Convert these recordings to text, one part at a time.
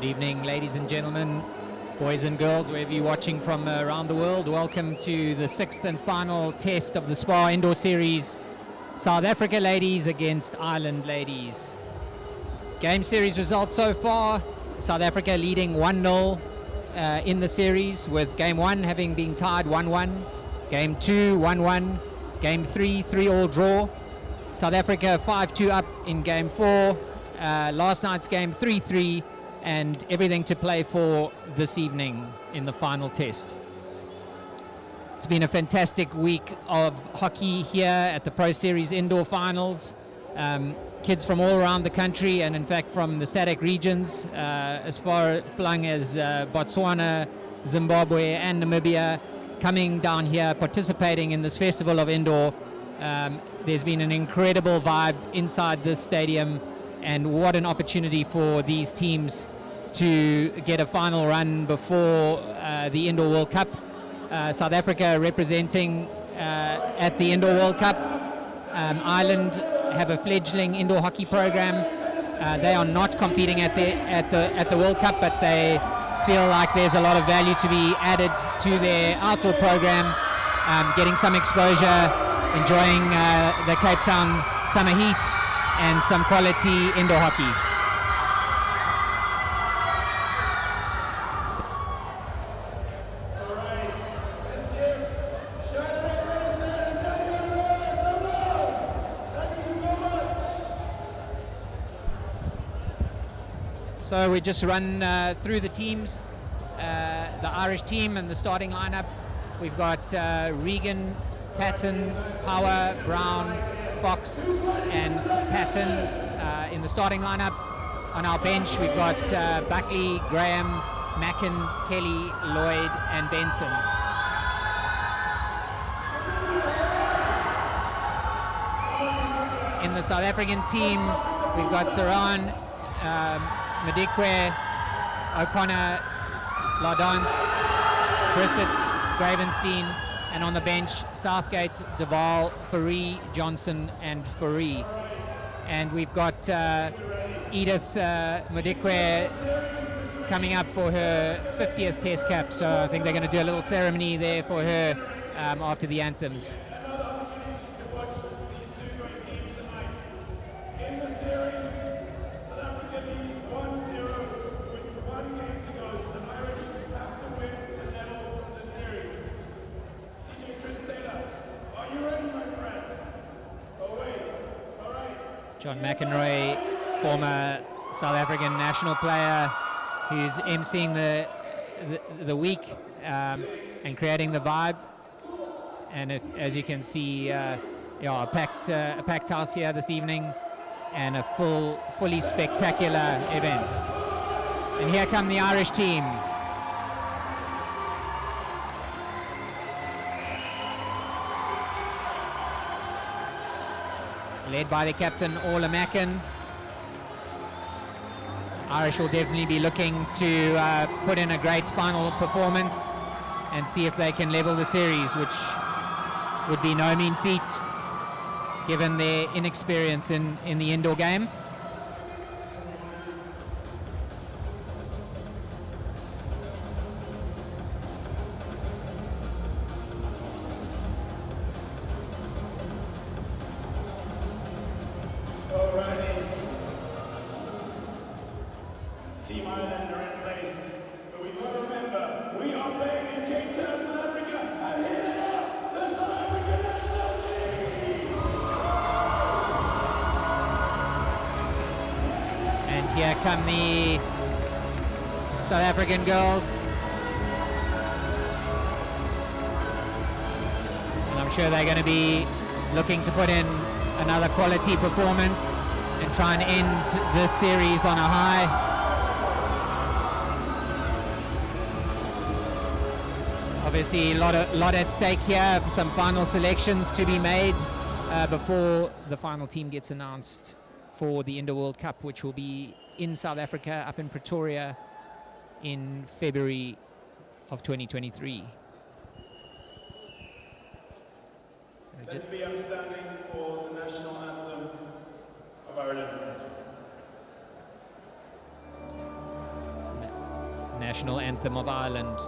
Good evening, ladies and gentlemen, boys and girls, wherever you're watching from around the world. Welcome to the sixth and final test of the SPAR Indoor Series. South Africa ladies against Ireland ladies. Game series results so far, South Africa leading 1-0 in the series, with game 1 having been tied 1-1, game 2 1-1, game 3 3-all draw. South Africa 5-2 up in game 4, last night's game 3-3, and everything to play for this evening in the final test. It's been a fantastic week of hockey here at the Pro Series Indoor Finals. Kids from all around the country, and in fact from the SADC regions, as far flung as Botswana, Zimbabwe and Namibia, coming down here, participating in this festival of indoor. There's been an incredible vibe inside this stadium, and what an opportunity for these teams to get a final run before the Indoor World Cup. South Africa representing at the Indoor World Cup. Ireland have a fledgling indoor hockey program. They are not competing at the World Cup, but they feel like there's a lot of value to be added to their outdoor program, getting some exposure, enjoying the Cape Town summer heat and some quality indoor hockey. So we just run through the teams, the Irish team and the starting lineup. We've got Regan, Patton, Power, Brown, Fox and Patton in the starting lineup. On our bench we've got Buckley, Graham, Mackin, Kelly, Lloyd and Benson. In the South African team we've got Saran, Madikwe, O'Connor, Lardant, Brissett, Gravenstein, and on the bench, Southgate, Duval, Fourie, Johnson, and Fourie. And we've got Edith Madikwe coming up for her 50th Test cap, so I think they're going to do a little ceremony there for her after the anthems. John McEnroy, former South African national player, who's emceeing the week and creating the vibe. And as you can see, a packed house here this evening, and a fully spectacular event. And here come the Irish team. Led by the captain, Orla Mackin. Irish will definitely be looking to put in a great final performance and see if they can level the series, which would be no mean feat given their inexperience in the indoor game. Team Ireland are in place, but we've got to remember, we are playing in Cape Town, South Africa, and here they are, the South African national team! And here come the South African girls. And I'm sure they're going to be looking to put in another quality performance and try and end this series on a high. Obviously a lot at stake here, some final selections to be made before the final team gets announced for the Indoor World Cup, which will be in South Africa, up in Pretoria in February of 2023. So let's be upstanding for the national anthem of Ireland. national anthem of Ireland.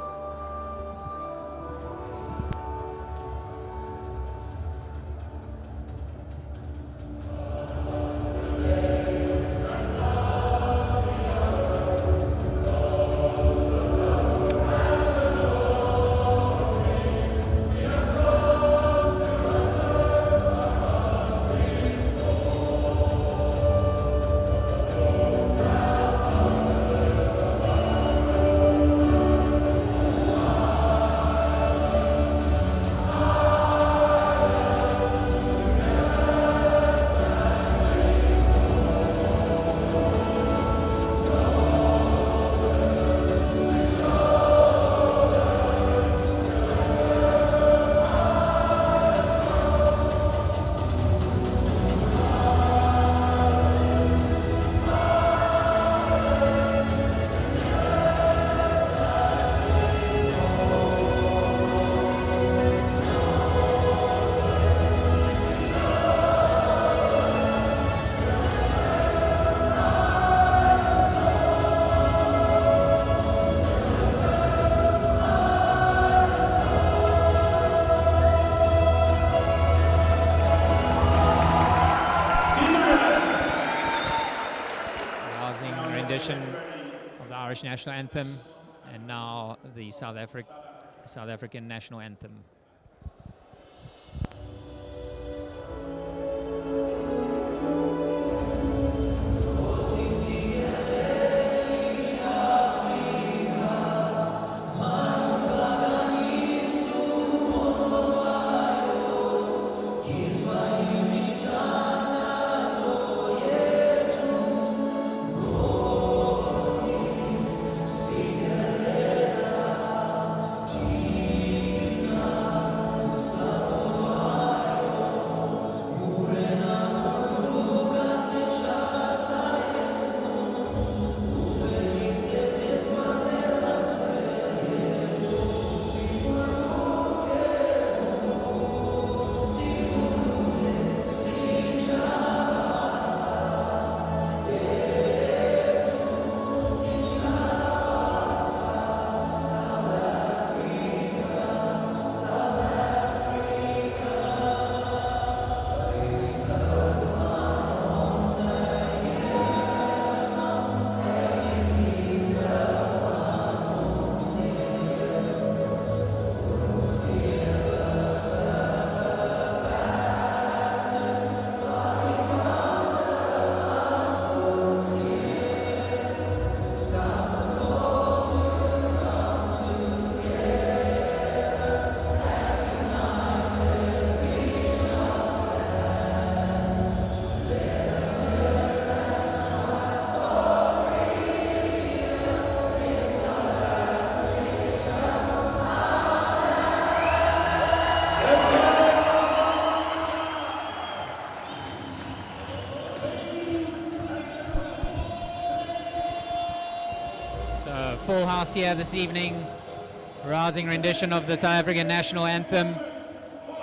Of the Irish national anthem, and now the South African national anthem. Full house here this evening, rousing rendition of the South African national anthem,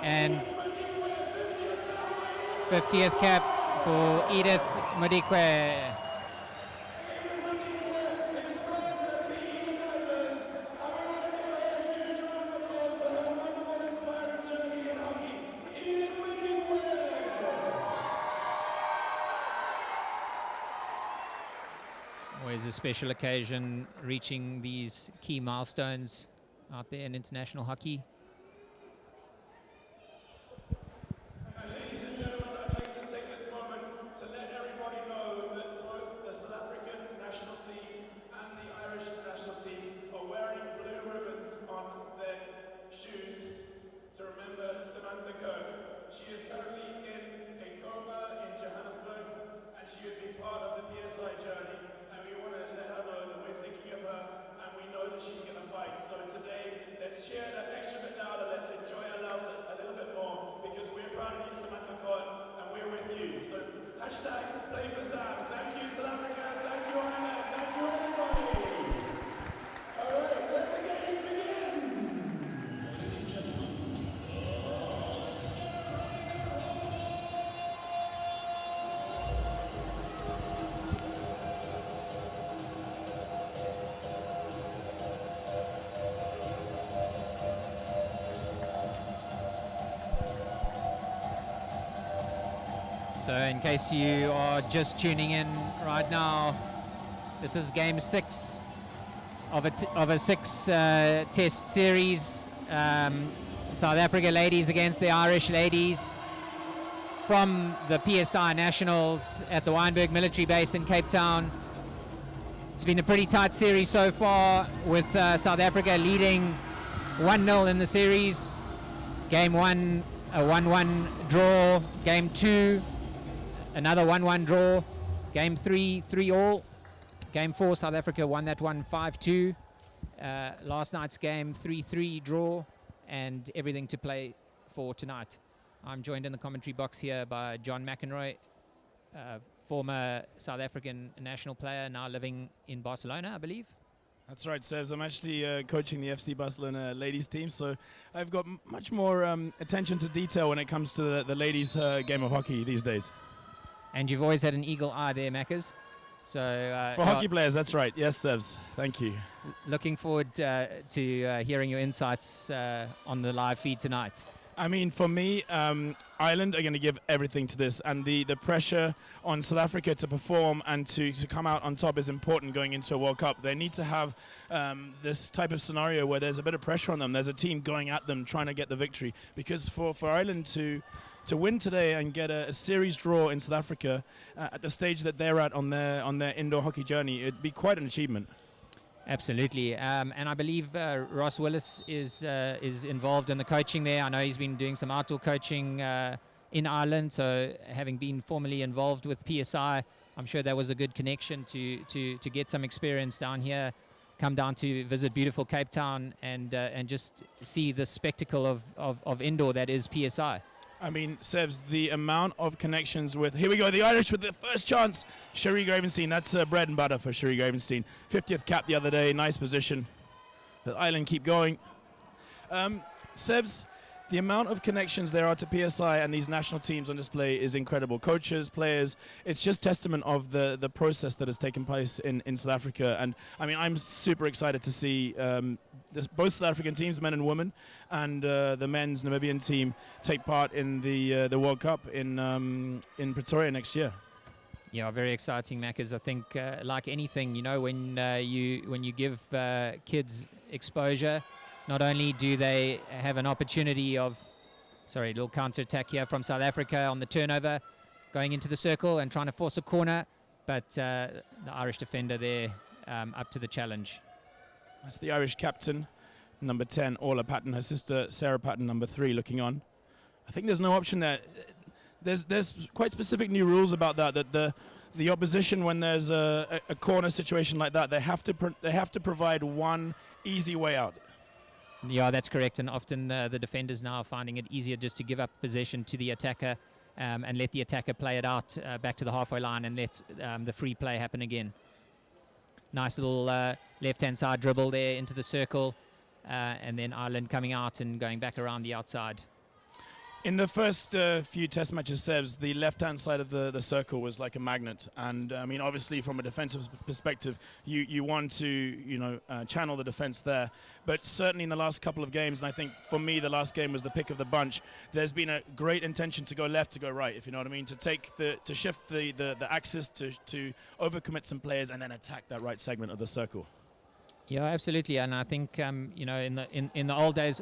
and 50th cap for Edith Modikwe. Always a special occasion, reaching these key milestones out there in international hockey. Ladies and gentlemen, I'd like to take this moment to let everybody know that both the South African national team and the Irish national team are wearing blue ribbons on their shoes to remember Samantha Kirk. She is currently in a coma in Johannesburg, and she has been part of the PSI journey. We want to let her know that we're thinking of her, and we know that she's going to fight. So today, let's cheer that extra bit louder. Let's enjoy ourselves a little bit more, because we're proud of you, Samantha Court, and we're with you. So hashtag play for Sam. Thank you, South Africa. Thank you, Ireland. Thank you, everybody. All right, let the games begin. Ladies and gentlemen. So in case you are just tuning in right now, this is game 6 of a 6 test series. South Africa ladies against the Irish ladies from the PSI Nationals at the Wynberg military base in Cape Town. It's been a pretty tight series so far, with South Africa leading 1-0 in the series. Game 1, a 1-1 draw. Game 2, another 1-1 draw. Game 3, 3-all. Game 4, South Africa won that one 5-2. Last night's game, 3-3 draw, and everything to play for tonight. I'm joined in the commentary box here by John McEnroy, former South African national player, now living in Barcelona, I believe. That's right, Sevs. I'm actually coaching the FC Barcelona ladies team, so I've got much more attention to detail when it comes to the ladies' game of hockey these days. And you've always had an eagle eye there, Maccas. So for hockey players, that's right. Yes, Sevs. Thank you. Looking forward to hearing your insights on the live feed tonight. I mean, for me, Ireland are going to give everything to this, and the pressure on South Africa to perform and to come out on top is important going into a World Cup. They need to have this type of scenario where there's a bit of pressure on them. There's a team going at them, trying to get the victory. Because for Ireland to win today and get a series draw in South Africa at the stage that they're at on their indoor hockey journey, it'd be quite an achievement. Absolutely, and I believe Ross Willis is involved in the coaching there. I know he's been doing some outdoor coaching in Ireland, so having been formerly involved with PSI, I'm sure that was a good connection to get some experience down here, come down to visit beautiful Cape Town and just see the spectacle of indoor that is PSI. I mean, Sevs, the amount of connections with... Here we go, the Irish with the first chance. Cherie Gravenstein, that's bread and butter for Cherie Gravenstein. 50th cap the other day, nice position. But Ireland keep going. Sevs, the amount of connections there are to PSI and these national teams on display is incredible. Coaches, players, it's just testament of the process that has taken place in South Africa. And I mean, I'm super excited to see both South African teams, men and women, and the men's Namibian team take part in the World Cup in Pretoria next year. Yeah, very exciting, Maccas. I think, like anything, you know, when you give kids exposure, not only do they have an opportunity of, sorry, a little counter-attack here from South Africa on the turnover, going into the circle and trying to force a corner, but the Irish defender there up to the challenge. That's the Irish captain, number 10, Orla Patton, her sister Sarah Patton, number 3, looking on. I think there's no option there. There's quite specific new rules about that the opposition, when there's a corner situation like that, they have to provide one easy way out. Yeah, that's correct, and often the defenders now are finding it easier just to give up possession to the attacker and let the attacker play it out back to the halfway line and let the free play happen again. Nice little left-hand side dribble there into the circle, and then Ireland coming out and going back around the outside. In the first few test matches, Sevs, the left-hand side of the circle was like a magnet. And, I mean, obviously, from a defensive perspective, you want to, channel the defense there. But certainly in the last couple of games, and I think for me the last game was the pick of the bunch, there's been a great intention to go left, to go right, if you know what I mean, to shift the axis, to overcommit some players and then attack that right segment of the circle. Yeah, absolutely. And I think, in the old days,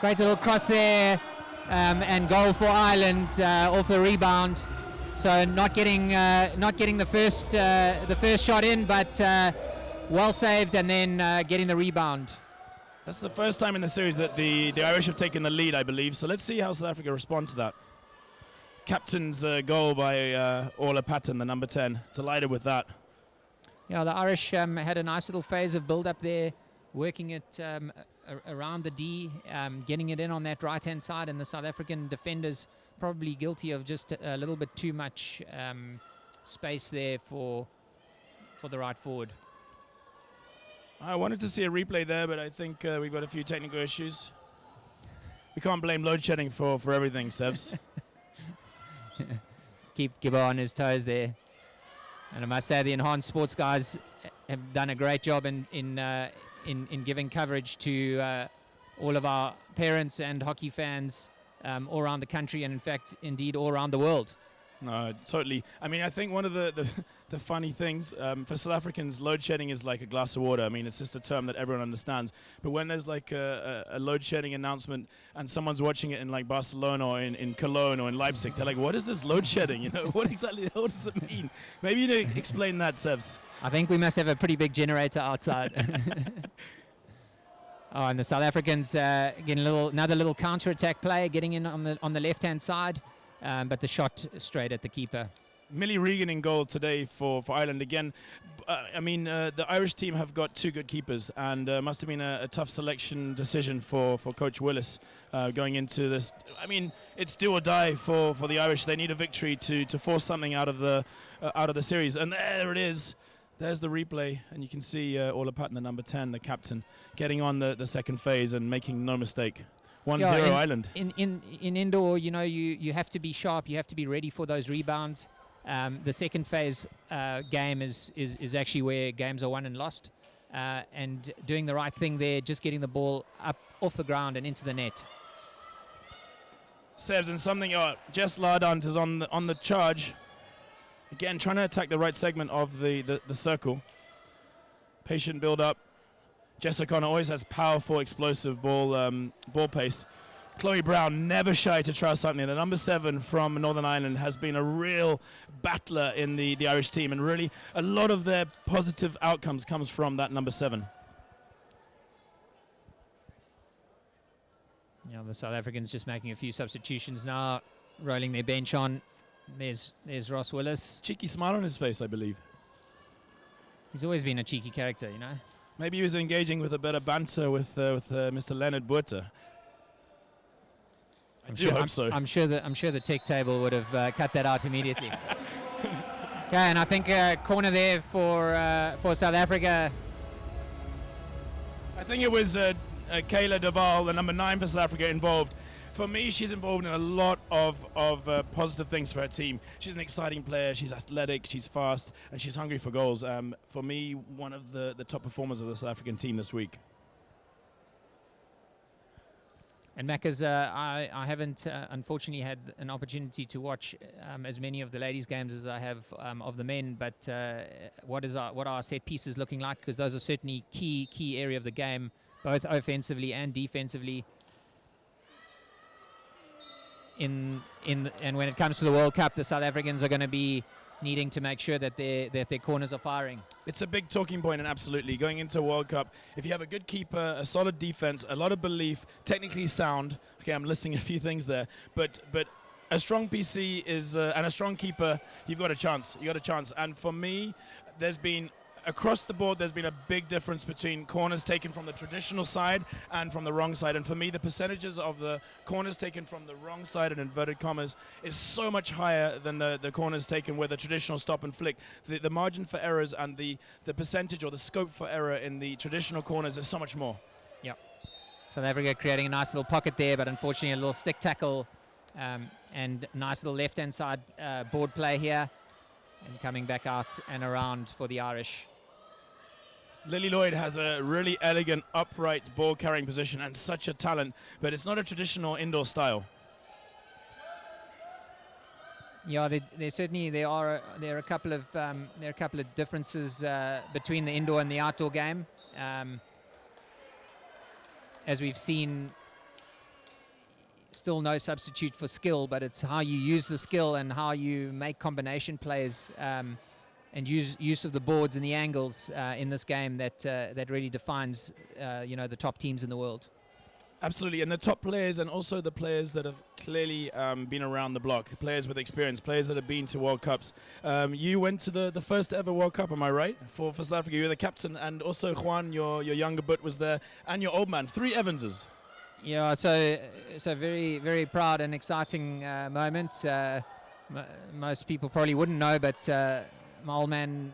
Great little cross there, and goal for Ireland off the rebound. So not getting the first shot in, but well saved, and then getting the rebound. That's the first time in the series that the Irish have taken the lead, I believe. So let's see how South Africa respond to that. Captain's goal by Orla Patton, the number 10. Delighted with that. Yeah, the Irish had a nice little phase of build-up there, working it around the D, getting it in on that right-hand side, and the South African defenders probably guilty of just a little bit too much space there for the right forward. I wanted to see a replay there, but I think we've got a few technical issues. We can't blame load shedding for everything, Sevs. Keep Gibbo on his toes there. And I must say the Enhanced Sports guys have done a great job in giving coverage to all of our parents and hockey fans all around the country, and in fact, indeed, all around the world. No, totally. I mean, I think one of the funny things for South Africans, load shedding is like a glass of water. I mean, it's just a term that everyone understands. But when there's like a load shedding announcement and someone's watching it in like Barcelona or in Cologne or in Leipzig, they're like, what is this load shedding? You know, what exactly the hell does it mean? Maybe you need to explain that, Sebs. I think we must have a pretty big generator outside. Oh, and the South Africans getting another little counter-attack play, getting in on the left-hand side, but the shot straight at the keeper. Millie Regan in goal today for Ireland again. I mean, the Irish team have got two good keepers, and must have been a tough selection decision for Coach Willis going into this. I mean, it's do or die for the Irish. They need a victory to force something out of the series, and there it is. There's the replay, and you can see Orla Patton, the number 10, the captain, getting on the second phase and making no mistake. 1-0 Ireland. In indoor, you know, you have to be sharp. You have to be ready for those rebounds. The second phase game is actually where games are won and lost. And doing the right thing there, just getting the ball up off the ground and into the net. Sebs, and something, Jess Lardant is on the charge. Again, trying to attack the right segment of the circle. Patient build-up. Jess O'Connor always has powerful, explosive ball pace. Chloe Brown never shy to try something. The number 7 from Northern Ireland has been a real battler in the Irish team, and really a lot of their positive outcomes comes from that number 7. Yeah, the South Africans just making a few substitutions now, rolling their bench on. There's Ross Willis. Cheeky smile on his face, I believe. He's always been a cheeky character, you know. Maybe he was engaging with a better banter with Mr. Leonard Buerta. I hope so. I'm sure the tech table would have cut that out immediately. Okay, and I think corner there for South Africa. I think it was Kayla Duval, the number 9 for South Africa, involved. For me, she's involved in a lot of positive things for her team. She's an exciting player, she's athletic, she's fast, and she's hungry for goals. For me, one of the top performers of the South African team this week. And Macca's, I haven't unfortunately had an opportunity to watch as many of the ladies' games as I have of the men. But what are our set pieces looking like? Because those are certainly key area of the game, both offensively and defensively. And when it comes to the World Cup, the South Africans are going to be needing to make sure that their corners are firing. It's a big talking point, and absolutely going into a World Cup, if you have a good keeper, a solid defense, a lot of belief, technically sound. Okay, I'm listing a few things there, but a strong PC is and a strong keeper, you've got a chance. And for me, across the board, there's been a big difference between corners taken from the traditional side and from the wrong side. And for me, the percentages of the corners taken from the wrong side, in inverted commas, is so much higher than the corners taken with the traditional stop and flick. The margin for errors and the percentage or the scope for error in the traditional corners is so much more. Yeah. South Africa creating a nice little pocket there, but unfortunately a little stick tackle and nice little left-hand side board play here. And coming back out and around for the Irish. Lily Lloyd has a really elegant, upright ball-carrying position and such a talent, but it's not a traditional indoor style. Yeah, there are a couple of differences between the indoor and the outdoor game. As we've seen, still no substitute for skill, but it's how you use the skill and how you make combination plays and use of the boards and the angles in this game that really defines the top teams in the world. Absolutely, and the top players and also the players that have clearly been around the block, players with experience, players that have been to World Cups. You went to the first ever World Cup, am I right? For South Africa, you were the captain, and also Juan, your younger but was there, and your old man, 3 Evanses. Yeah, so very, very proud and exciting moment. Most people probably wouldn't know, but my old man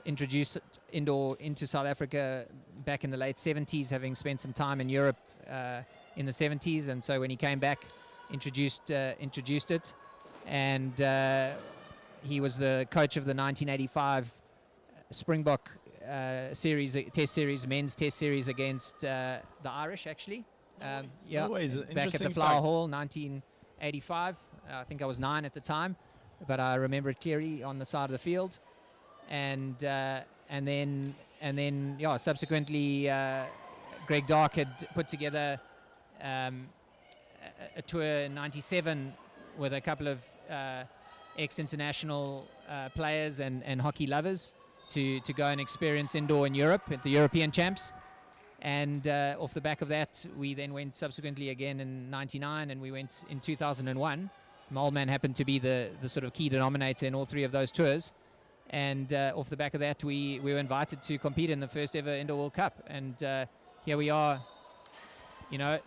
introduced indoor into South Africa back in the late 70s, having spent some time in Europe in the 70s, and so when he came back, introduced it, and he was the coach of the 1985 Springbok series, test series, men's test series against the Irish, actually. Yeah, Always an back at the interesting Flower fact. Hall, 1985. I think I was 9 at the time, but I remember it clearly on the side of the field. And then yeah, subsequently, Greg Dark had put together a tour in '97 with a couple of ex-international players and hockey lovers to go and experience indoor in Europe at the European Champs. And off the back of that, we then went subsequently again in '99, and we went in 2001. My old man happened to be the sort of key denominator in all three of those tours. And off the back of that, we were invited to compete in the first ever Indoor World Cup. And here we are, you know,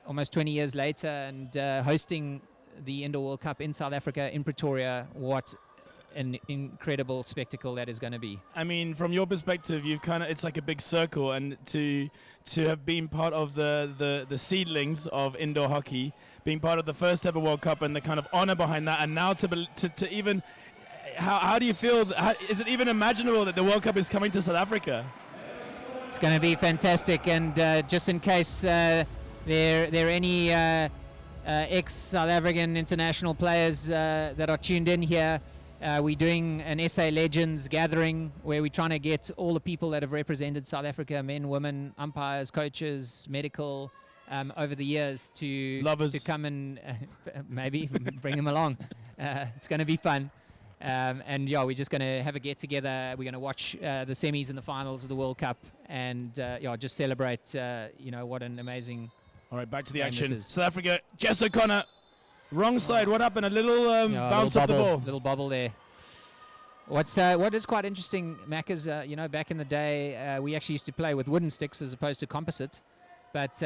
almost 20 years later, and hosting the Indoor World Cup in South Africa, in Pretoria. What an incredible spectacle that is going to be. I mean, from your perspective, you've it's like a big circle, and to have been part of the seedlings of indoor hockey, being part of the first ever World Cup, and the kind of honor behind that, and now to even, how do you feel? Is it even imaginable that the World Cup is coming to South Africa? It's going to be fantastic, and just in case there are any ex-South African international players that are tuned in here, we're doing an SA Legends gathering where we're trying to get all the people that have represented South Africa, men, women, umpires, coaches, medical, over the years to come and maybe bring them along. It's going to be fun. And yeah, we're just going to have a get together. We're going to watch the semis and the finals of the World Cup, and yeah, just celebrate. You know, what an amazing. All right, back to the game action. this is. South Africa, Jess O'Connor, wrong side. What happened? A little bounce off the ball. Little bobble there. What is quite interesting, Mac, is you know, back in the day, we actually used to play with wooden sticks as opposed to composite, but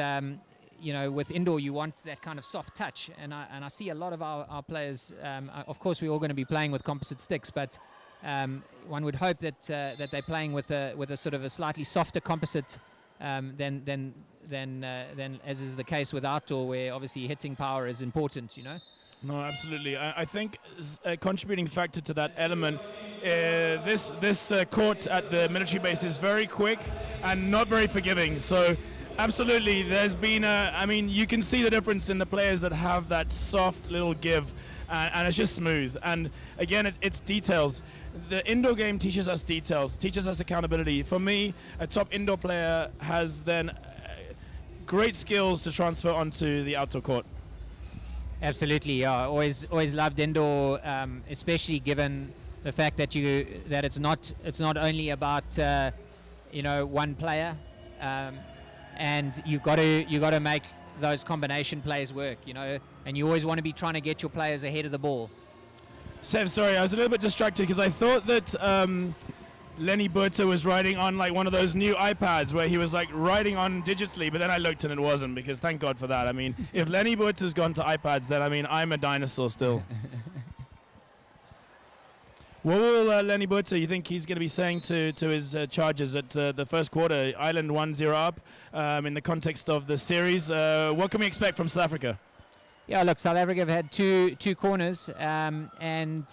you know, with indoor, you want that kind of soft touch, and I see a lot of our players. Of course, we're all going to be playing with composite sticks, but one would hope that that they're playing with a sort of a slightly softer composite than as is the case with outdoor, where obviously hitting power is important. You know. No, absolutely. I think a contributing factor to that element, this court at the military base is very quick and not very forgiving. So. Absolutely, there's been I mean, you can see the difference in the players that have that soft little give, and it's just smooth. And again, it's details. The indoor game teaches us details, teaches us accountability. For me, a top indoor player has then great skills to transfer onto the outdoor court. Absolutely, yeah. Always loved indoor, especially given the fact that it's not only about you know, one player. And you've got to make those combination plays work, you know, and you always want to be trying to get your players ahead of the ball. Seb, sorry, I was a little bit distracted because I thought that Lenny Botha was writing on like one of those new iPads where he was like writing on digitally, but then I looked and it wasn't, because thank God for that. I mean, if Lenny Botha's gone to iPads, then I mean, I'm a dinosaur still. What will Lenny Botha, you think he's going to be saying to his Chargers at the first quarter? Ireland 1-0 up in the context of the series. What can we expect from South Africa? Yeah, look, South Africa have had two corners, and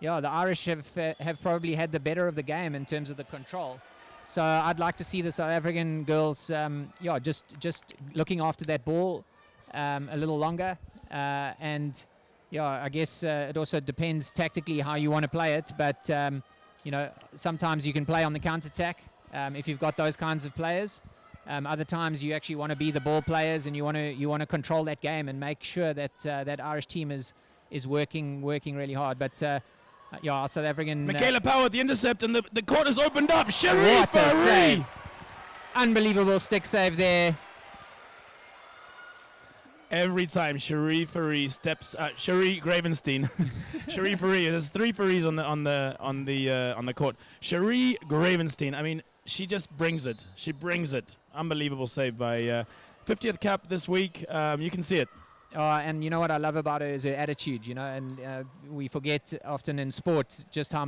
yeah, the Irish have probably had the better of the game in terms of the control. So I'd like to see the South African girls, yeah, just looking after that ball a little longer, and. Yeah, I guess it also depends tactically how you want to play it, but you know, sometimes you can play on the counter-attack if you've got those kinds of players. Other times you actually want to be the ball players, and you want to control that game and make sure that that Irish team is working really hard. But yeah, our South African Michaela Power at the intercept, and the court has opened up. Cherie what a Fourie! save! Unbelievable stick save there. Every time Cherie Fourie steps, Cherie Gravenstein, Cherie Fourie. There's 3 Fouries on the court. Cherie Gravenstein. I mean, she just brings it. She brings it. Unbelievable save by 50th cap this week. You can see it. And you know what I love about her is her attitude. You know, and we forget often in sport just how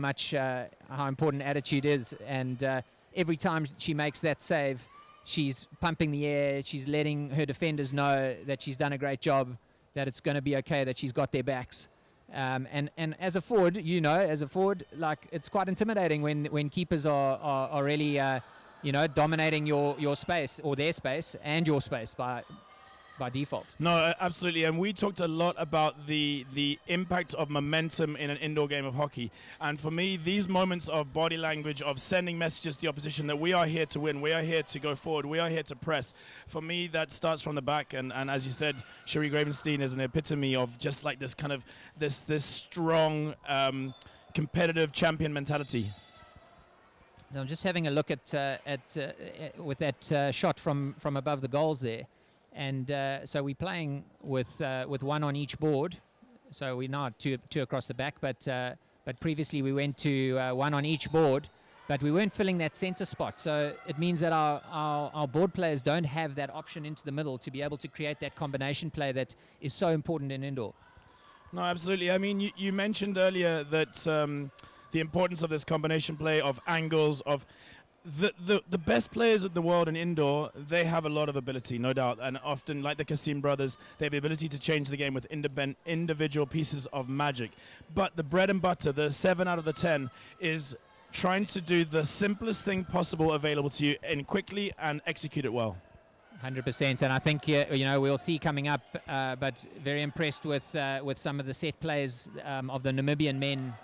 important attitude is. And every time she makes that save, she's pumping the air, she's letting her defenders know that she's done a great job, that it's going to be okay, that she's got their backs. And as a forward, you know, like, it's quite intimidating when keepers are really you know, dominating your space or their space and your space by default. No, absolutely. And we talked a lot about the impact of momentum in an indoor game of hockey. And for me, these moments of body language, of sending messages to the opposition that we are here to win, we are here to go forward, we are here to press. For me, that starts from the back. And as you said, Cherie Gravenstein is an epitome of just like this kind of this strong competitive champion mentality. So I'm just having a look at with that shot from above the goals there. And so we're playing with one on each board. So we're now two across the back, but previously we went to one on each board, but we weren't filling that center spot. So it means that our board players don't have that option into the middle to be able to create that combination play that is so important in indoor. No, absolutely. I mean, you mentioned earlier that the importance of this combination play, of angles, of the best players in the world in indoor. They have a lot of ability, no doubt, and often, like the Kassim brothers, they have the ability to change the game with individual pieces of magic. But the bread and butter, the 7 out of the 10, is trying to do the simplest thing possible available to you and quickly and execute it well. 100%, and I think you know, we'll see coming up. But very impressed with some of the set plays of the Namibian men.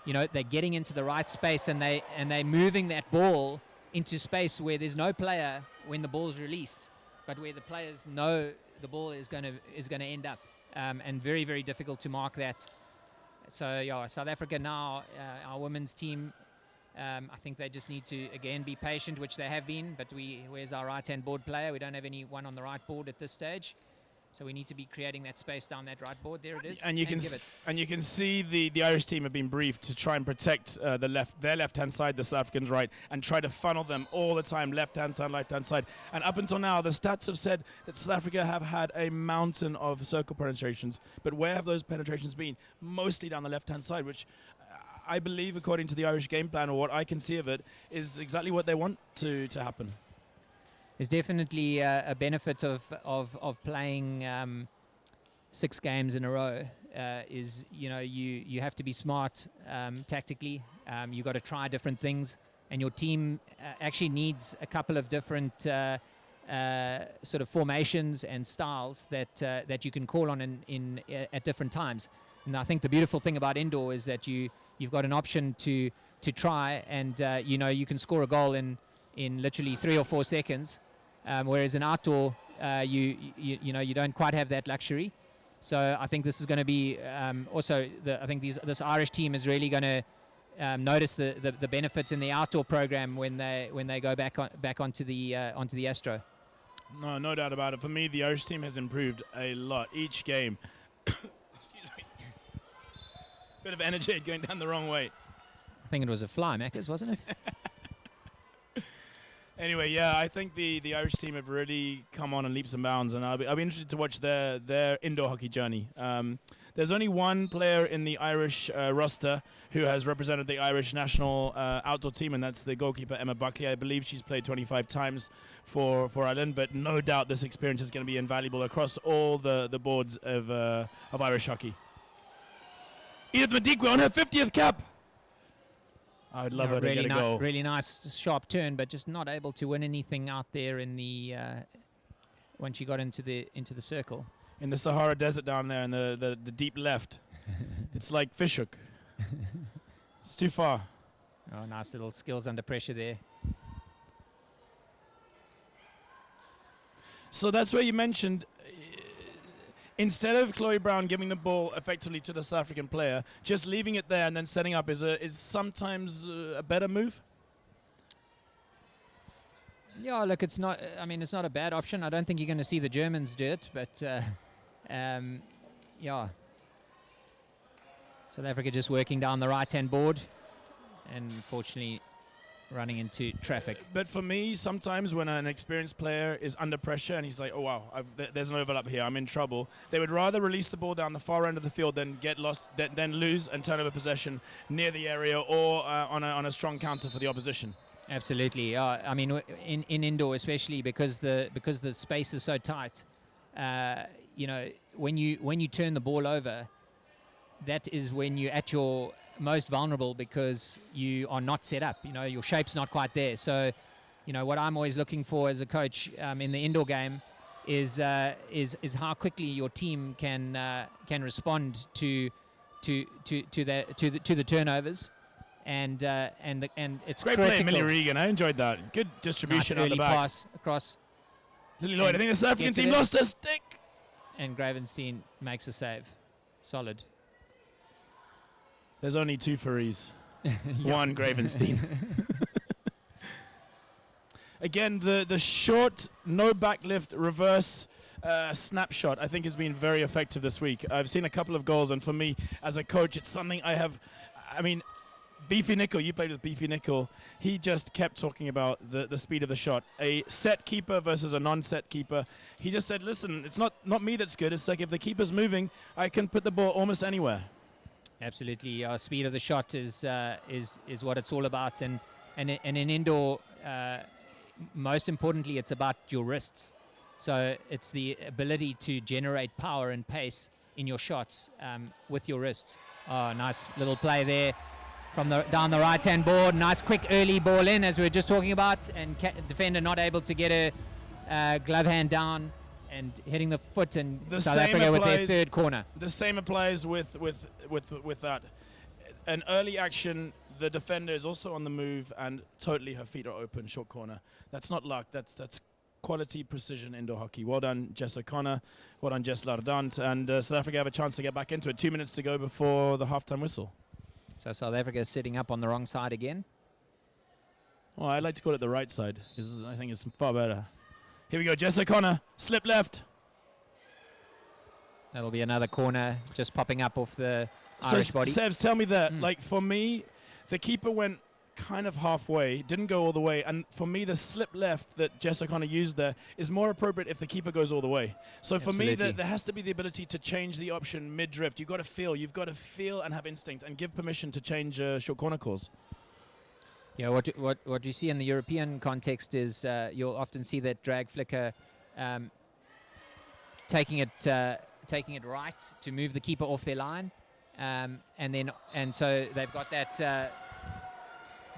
You know, they're getting into the right space and they're moving that ball into space where there's no player when the ball's released, but where the players know the ball is going to end up, and very, very difficult to mark that. So yeah, South Africa now, our women's team, I think they just need to again be patient, which they have been. But where's our right-hand board player? We don't have anyone on the right board at this stage. So we need to be creating that space down that right board. There it is. And you can see the Irish team have been briefed to try and protect their left-hand side, the South Africans' right, and try to funnel them all the time, left-hand side. And up until now, the stats have said that South Africa have had a mountain of circle penetrations. But where have those penetrations been? Mostly down the left-hand side, which I believe, according to the Irish game plan, or what I can see of it, is exactly what they want to happen. There's definitely a benefit of playing 6 games in a row. Is, you know, you have to be smart tactically. You got to try different things, and your team actually needs a couple of different sort of formations and styles that you can call on at different times. And I think the beautiful thing about indoor is that you've got an option to try, and you know, you can score a goal in literally 3 or 4 seconds. Whereas in outdoor, you know, you don't quite have that luxury. So I think this is going to be also. I think this Irish team is really going to notice the benefits in the outdoor program when they go back onto the Astro. No doubt about it. For me, the Irish team has improved a lot each game. Excuse me. Bit of energy going down the wrong way. I think it was a fly, Macca's, wasn't it? Anyway, yeah, I think the Irish team have really come on in leaps and bounds, and I'll be interested to watch their indoor hockey journey. There's only one player in the Irish roster who has represented the Irish national outdoor team, and that's the goalkeeper Emma Buckley. I believe she's played 25 times for Ireland, but no doubt this experience is going to be invaluable across all the boards of Irish hockey. Edith Madikwe on her 50th cap. I would love her to get a goal. Really nice, sharp turn, but just not able to win anything out there in the when she got into the circle. In the Sahara Desert down there in the deep left. It's like fishhook. It's too far. Oh, nice little skills under pressure there. So that's where you mentioned, instead of Chloe Brown giving the ball effectively to the South African player, just leaving it there and then setting up is sometimes a better move? Yeah, look, it's not. I mean, it's not a bad option. I don't think you're going to see the Germans do it, but yeah. South Africa just working down the right-hand board, and unfortunately running into traffic. But for me, sometimes when an experienced player is under pressure and he's like, oh wow, there's an overlap here, I'm in trouble, they would rather release the ball down the far end of the field than get lost, then lose and turn over possession near the area or on a strong counter for the opposition. Absolutely. I mean, in indoor especially, because the space is so tight, you know, when you turn the ball over, that is when you're at your most vulnerable because you are not set up. You know, your shape's not quite there. So, you know, what I'm always looking for as a coach in the indoor game is how quickly your team can respond to the turnovers, and it's Great critical. play, Millie Regan. I enjoyed that. Good Nice distribution out early the back. pass across, Lily Lloyd, I think the South African gets it team in. lost a stick. and Gravenstein makes a save. Solid. There's only 2 Farees. One Gravenstein. Again, the short, no backlift, reverse snapshot, I think has been very effective this week. I've seen a couple of goals, and for me, as a coach, it's something I mean, Beefy Nickel, you played with Beefy Nickel, he just kept talking about the speed of the shot. A set keeper versus a non-set keeper. He just said, listen, it's not me that's good. It's like if the keeper's moving, I can put the ball almost anywhere. Absolutely, speed of the shot is what it's all about, and in indoor, most importantly, it's about your wrists. So it's the ability to generate power and pace in your shots with your wrists. Oh, nice little play there from down the right-hand board. Nice quick early ball in, as we were just talking about, and defender not able to get a glove hand down and hitting the foot, and South Africa with their third corner. The same applies with that. An early action, the defender is also on the move, and totally her feet are open, short corner. That's not luck. That's quality precision indoor hockey. Well done, Jess O'Connor. Well done, Jess Lardant. And South Africa have a chance to get back into it. 2 minutes to go before the halftime whistle. So South Africa is sitting up on the wrong side again. Well, I'd like to call it the right side, because I think it's far better. Here we go, Jess O'Connor, slip left. That'll be another corner just popping up off the Irish body. Sebs, tell me that. Like, for me, the keeper went kind of halfway, didn't go all the way, and for me, the slip left that Jess O'Connor used there is more appropriate if the keeper goes all the way. So for me, there has to be the ability to change the option mid-drift. You've got to feel and have instinct, and give permission to change short corner calls. Yeah, what you see in the European context is you'll often see that drag flicker taking it right to move the keeper off their line, and so they've got that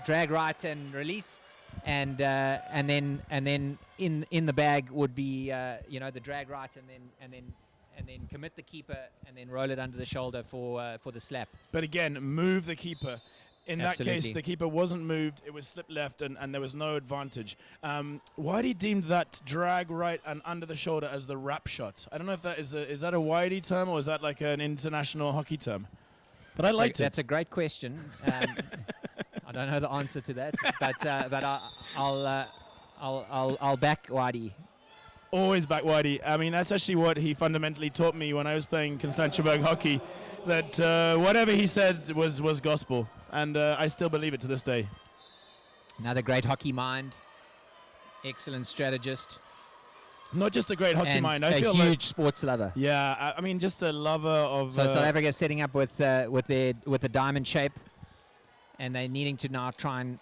drag right and release, and then in the bag would be the drag right and then commit the keeper and then roll it under the shoulder for the slap. But again, move the keeper. In Absolutely. that case, the keeper wasn't moved. It was slip left, and there was no advantage. Whitey deemed that drag right and under the shoulder as the wrap shot. I don't know if that is that a Whitey term, or is that like an international hockey term? But I liked it. That's a great question. I don't know the answer to that, but I'll back Whitey. Always back Whitey. I mean, that's actually what he fundamentally taught me when I was playing Constantiaberg hockey, that whatever he said was gospel, and I still believe it to this day. Another great hockey mind, excellent strategist. Not just a great hockey and mind. a I feel huge sports lover. Yeah, I mean, just a lover of. So South Africa is setting up with the diamond shape, and they're needing to now try and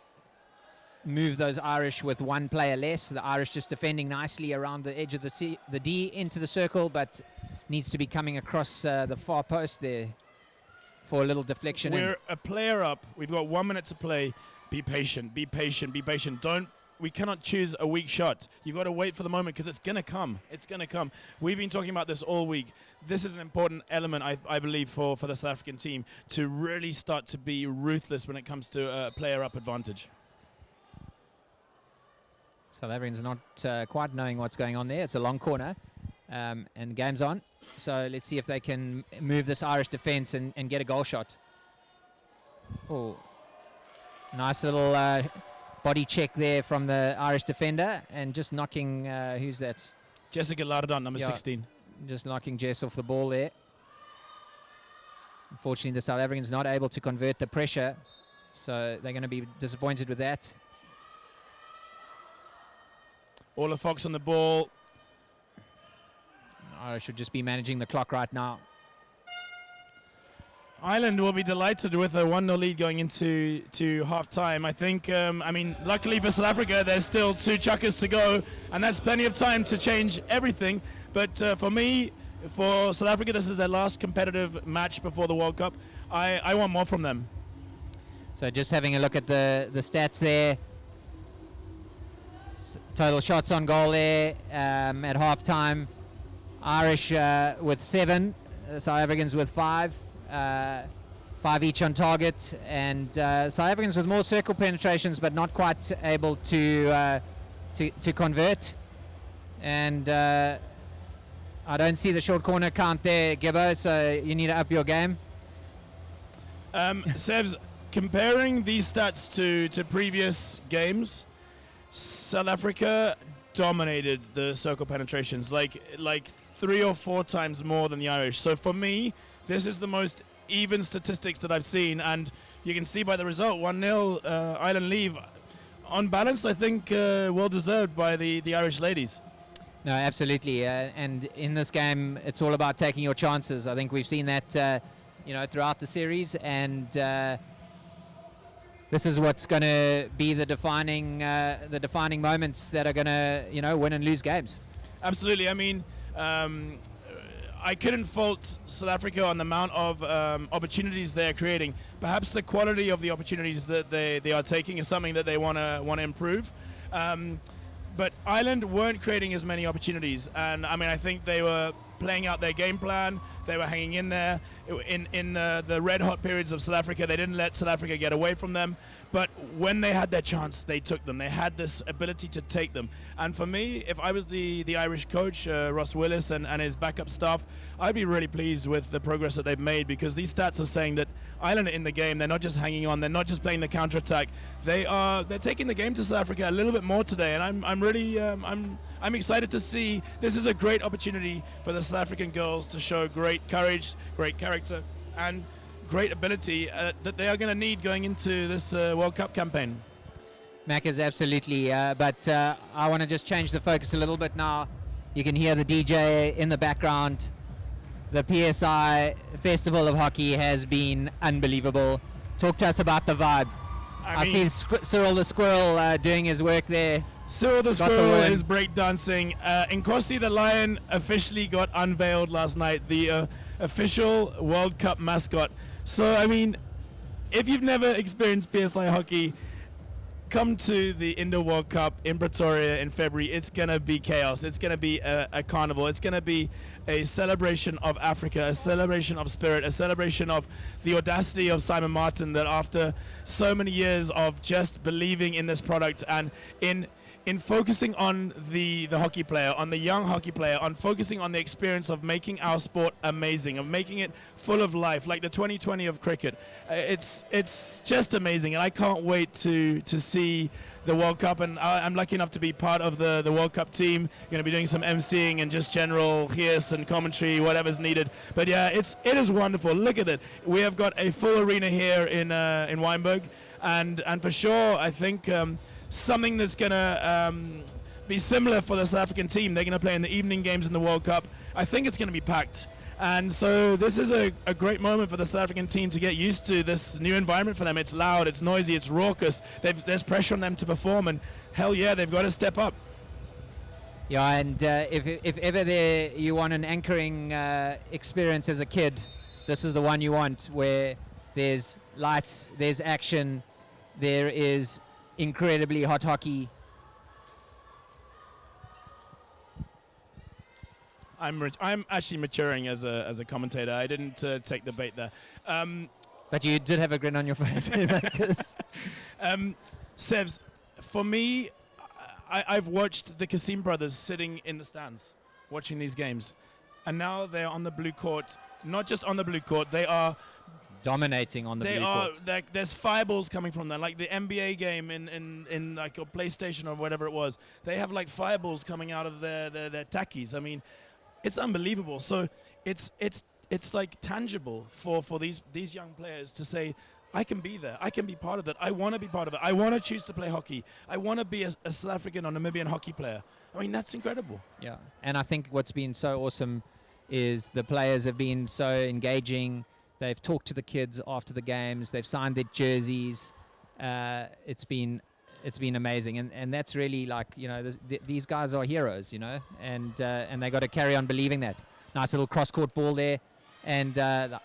move those Irish with one player less. The Irish just defending nicely around the edge of the D into the circle, but needs to be coming across the far post there for a little deflection. We're a player up. We've got 1 minute to play. Be patient. Be patient. Be patient. We cannot choose a weak shot. You've got to wait for the moment, because it's going to come. It's going to come. We've been talking about this all week. This is an important element, I believe, for the South African team to really start to be ruthless when it comes to a player-up advantage. South Africans not quite knowing what's going on there. It's a long corner, and the game's on. So let's see if they can move this Irish defense and get a goal shot. Oh, nice little body check there from the Irish defender, and just knocking, who's that? Jessica Lardant, number 16. Just knocking Jess off the ball there. Unfortunately, the South Africans not able to convert the pressure, so they're going to be disappointed with that. Ola Fox on the ball. I should just be managing the clock right now. Ireland will be delighted with a 1-0 lead going into half-time. I think, luckily for South Africa, there's still 2 chukkers to go, and that's plenty of time to change everything. But for South Africa, this is their last competitive match before the World Cup. I want more from them. So just having a look at the stats there. Total shots on goal there at half-time. Irish with 7, South Africans with 5. 5 each on target, and South Africans with more circle penetrations, but not quite able to convert. And I don't see the short corner count there, Gibbo, so you need to up your game. Sevs, comparing these stats to previous games, South Africa dominated the circle penetrations, like 3 or 4 times more than the Irish. So for me, this is the most even statistics that I've seen, and you can see by the result, 1-0 Ireland leave. On balance, I think well deserved by the Irish ladies. No, absolutely, and in this game, it's all about taking your chances. I think we've seen that, throughout the series, and this is what's going to be the defining moments that are going to, win and lose games. Absolutely. I mean, I couldn't fault South Africa on the amount of opportunities they're creating. Perhaps the quality of the opportunities that they are taking is something that they want to improve. But Ireland weren't creating as many opportunities, and I mean, I think they were playing out their game plan. They were hanging in there. In the red hot periods of South Africa, they didn't let South Africa get away from them. But when they had their chance, they took them. They had this ability to take them. And for me, if I was the Irish coach, Ross Willis, and his backup staff, I'd be really pleased with the progress that they've made, because these stats are saying that Ireland are in the game. They're not just hanging on. They're not just playing the counter-attack. They're taking the game to South Africa a little bit more today. And I'm really I'm excited to see. This is a great opportunity for the South African girls to show great courage, great character, and great ability that they are going to need going into this World Cup campaign. Mac is absolutely, but I want to just change the focus a little bit now. You can hear the DJ in the background. The PSI Festival of Hockey has been unbelievable. Talk to us about the vibe. I see Cyril the Squirrel doing his work there. Cyril the Squirrel is breakdancing. Nkosi the Lion officially got unveiled last night, the official World Cup mascot. So, I mean, if you've never experienced PSI hockey, come to the Indoor World Cup in Pretoria in February. It's going to be chaos. It's going to be a carnival. It's going to be a celebration of Africa, a celebration of spirit, a celebration of the audacity of Simon Martin, that after so many years of just believing in this product and in focusing on the hockey player, on the young hockey player, on focusing on the experience of making our sport amazing, of making it full of life, like the 2020 of cricket. It's just amazing, and I can't wait to see the World Cup, and I'm lucky enough to be part of the World Cup team. Going to be doing some emceeing and just general hears and commentary, whatever's needed. But yeah, it is wonderful. Look at it. We have got a full arena here in Wynberg, and for sure, I think something that's going to be similar for the South African team. They're going to play in the evening games in the World Cup. I think it's going to be packed. And so this is a great moment for the South African team to get used to this new environment for them. It's loud, it's noisy, it's raucous. There's pressure on them to perform, and hell yeah, they've got to step up. Yeah, and if ever you want an anchoring experience as a kid, this is the one you want, where there's lights, there's action, there is incredibly hot hockey. I'm actually maturing as a commentator. I didn't take the bait there. But you did have a grin on your face. Sevs, for me, I've watched the Kasim brothers sitting in the stands watching these games, and now they're on the blue court. Not just on the blue court, they are dominating on the blue court. There's fireballs coming from them, like the NBA game in like a PlayStation or whatever it was. They have like fireballs coming out of their tackies. I mean, it's unbelievable. So it's like tangible for these young players to say, I can be there. I can be part of that. I want to be part of it. I want to choose to play hockey. I want to be a South African or Namibian hockey player. I mean, that's incredible. Yeah, and I think what's been so awesome is the players have been so engaging. They've talked to the kids after the games. They've signed their jerseys. It's been amazing, and that's really like, you know, these guys are heroes, you know, and they got to carry on believing that. Nice little cross-court ball there, and the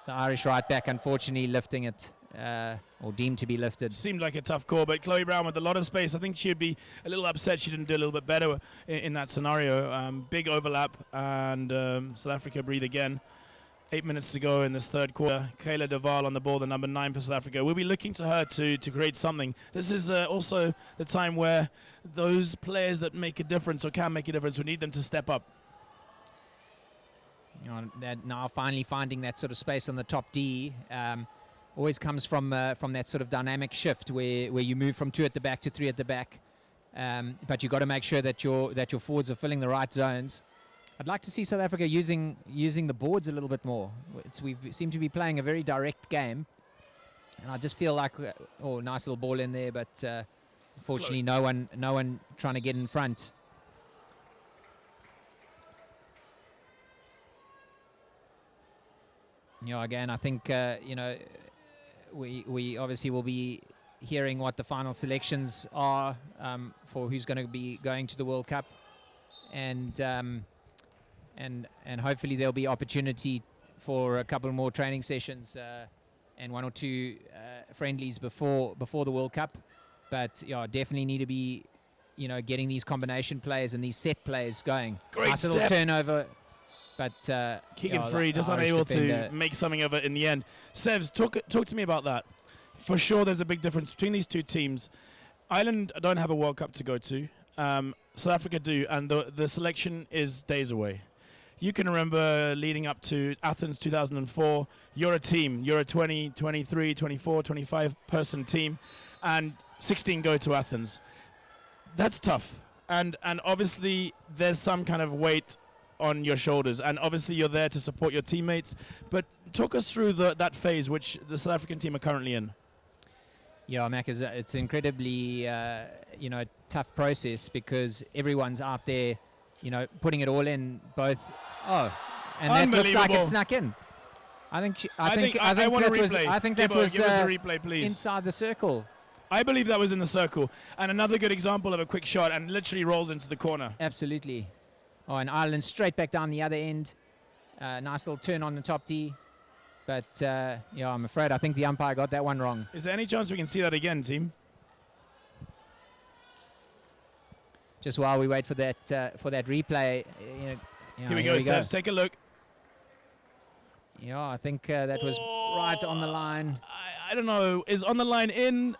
Irish right back unfortunately lifting it or deemed to be lifted. Seemed like a tough call, but Chloe Brown with a lot of space. I think she'd be a little upset she didn't do a little bit better in that scenario. Big overlap, and South Africa breathe again. 8 minutes to go in this third quarter. Kayla Duval on the ball, the number 9 for South Africa. We'll be looking to her to create something. This is also the time where those players that make a difference or can make a difference, we need them to step up. You know, that now finally finding that sort of space on the top D always comes from that sort of dynamic shift where you move from 2 at the back to 3 at the back. But you've got to make sure that your forwards are filling the right zones. I'd like to see South Africa using the boards a little bit more. We seem to be playing a very direct game, and I just feel like, oh, nice little ball in there, but unfortunately no one trying to get in front. You know, again, I think you know, we obviously will be hearing what the final selections are for who's going to be going to the World Cup, and hopefully there'll be opportunity for a couple more training sessions and 1 or 2 friendlies before the World Cup. But yeah, definitely need to be, you know, getting these combination plays and these set plays going. Great nice little step. turnover, but Keegan yeah, Free the just Irish unable defender. to make something of it in the end. Sevs, talk to me about that. For sure, there's a big difference between these two teams. Ireland don't have a World Cup to go to. South Africa do, and the selection is days away. You can remember leading up to Athens 2004, you're a team. You're a 20, 23, 24, 25-person team, and 16 go to Athens. That's tough. And obviously, there's some kind of weight on your shoulders, and obviously you're there to support your teammates. But talk us through that phase which the South African team are currently in. Yeah, Mac, it's incredibly you know, tough process because everyone's out there, you know, putting it all in. Both, and that looks like it snuck in. I think that was give us a replay, please. Inside the circle. I believe that was in the circle, and another good example of a quick shot, and literally rolls into the corner. Absolutely. Oh, and Ireland straight back down the other end. Nice little turn on the top D. But, yeah, I'm afraid I think the umpire got that one wrong. Is there any chance we can see that again, team? Just while we wait for that replay. Here we go, Sebs. Take a look. Yeah, I think that was right on the line. I don't know. Is on the line in?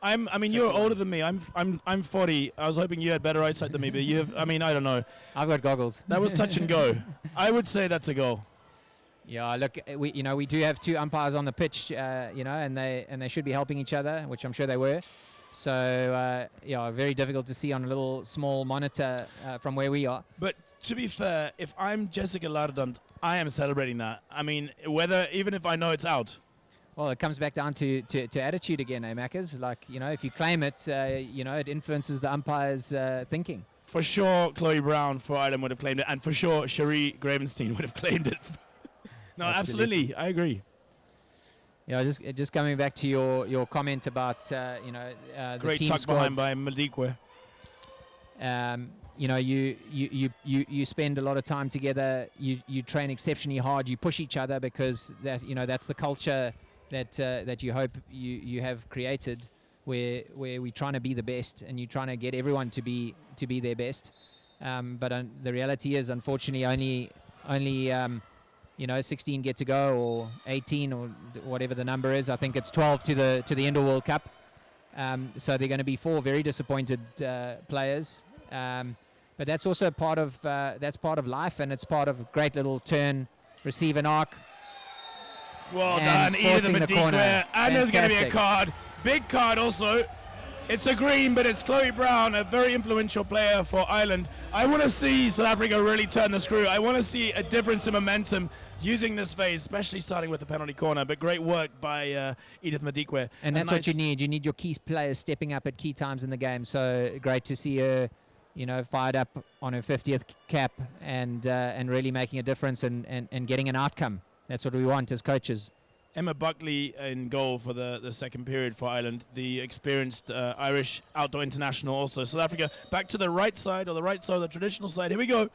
I mean, you're older than me. I'm 40. I was hoping you had better eyesight than me, but you have. I mean, I don't know. I've got goggles. That was touch and go. I would say that's a goal. Yeah, look, we do have 2 umpires on the pitch, and they should be helping each other, which I'm sure they were. So yeah, very difficult to see on a little small monitor from where we are. But to be fair, if I'm Jessica Lardant, I am celebrating that. I mean, even if I know it's out. Well, it comes back down to attitude again, Maccas. Like, you know, if you claim it, it influences the umpire's thinking. For sure, Chloe Brown for Ireland would have claimed it, and for sure, Cherie Gravenstein would have claimed it. No, absolutely. I agree. Yeah, just coming back to your comment about the great team tuck squads. behind by Madikwe. You spend a lot of time together. You train exceptionally hard. You push each other because that's the culture that you hope you have created, where we're trying to be the best and you're trying to get everyone to be their best. But the reality is, unfortunately, only 16 get to go, or 18, or whatever the number is. I think it's 12 to the Indoor World Cup. So they're going to be 4 very disappointed players. But that's also part of life, and it's part of a great little turn, receive an arc. Well done, Edith Madikwe. And there's going to be a card, big card also. It's a green, but it's Chloe Brown, a very influential player for Ireland. I want to see South Africa really turn the screw. I want to see a difference in momentum using this phase, especially starting with the penalty corner. But great work by Edith Madikwe. And that's what you need. You need your key players stepping up at key times in the game. So great to see her, fired up on her 50th cap and really making a difference and getting an outcome. That's what we want as coaches. Emma Buckley in goal for the second period for Ireland, the experienced Irish outdoor international also. South Africa back to the right side, or the right side of the traditional side. Here we go.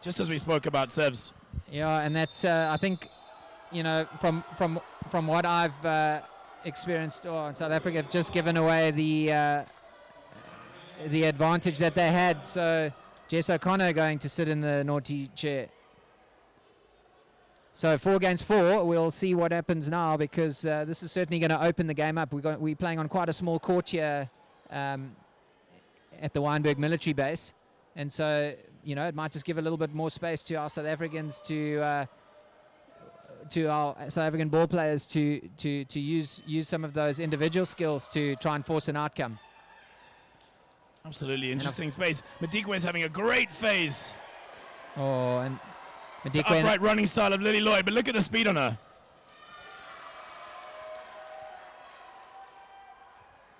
Just as we spoke about, Sevs. Yeah, and that's, I think, you know, from what I've experienced, South Africa have just given away the advantage that they had. So Jess O'Connor going to sit in the naughty chair. So 4 against 4, we'll see what happens now, because this is certainly going to open the game up. We're playing on quite a small court here at the Wynberg military base, and so, you know, it might just give a little bit more space to our South Africans to our South African ball players to use some of those individual skills to try and force an outcome. Absolutely interesting space. Madikwe is having a great phase. Oh, and The upright running style of Lily Lloyd, but look at the speed on her.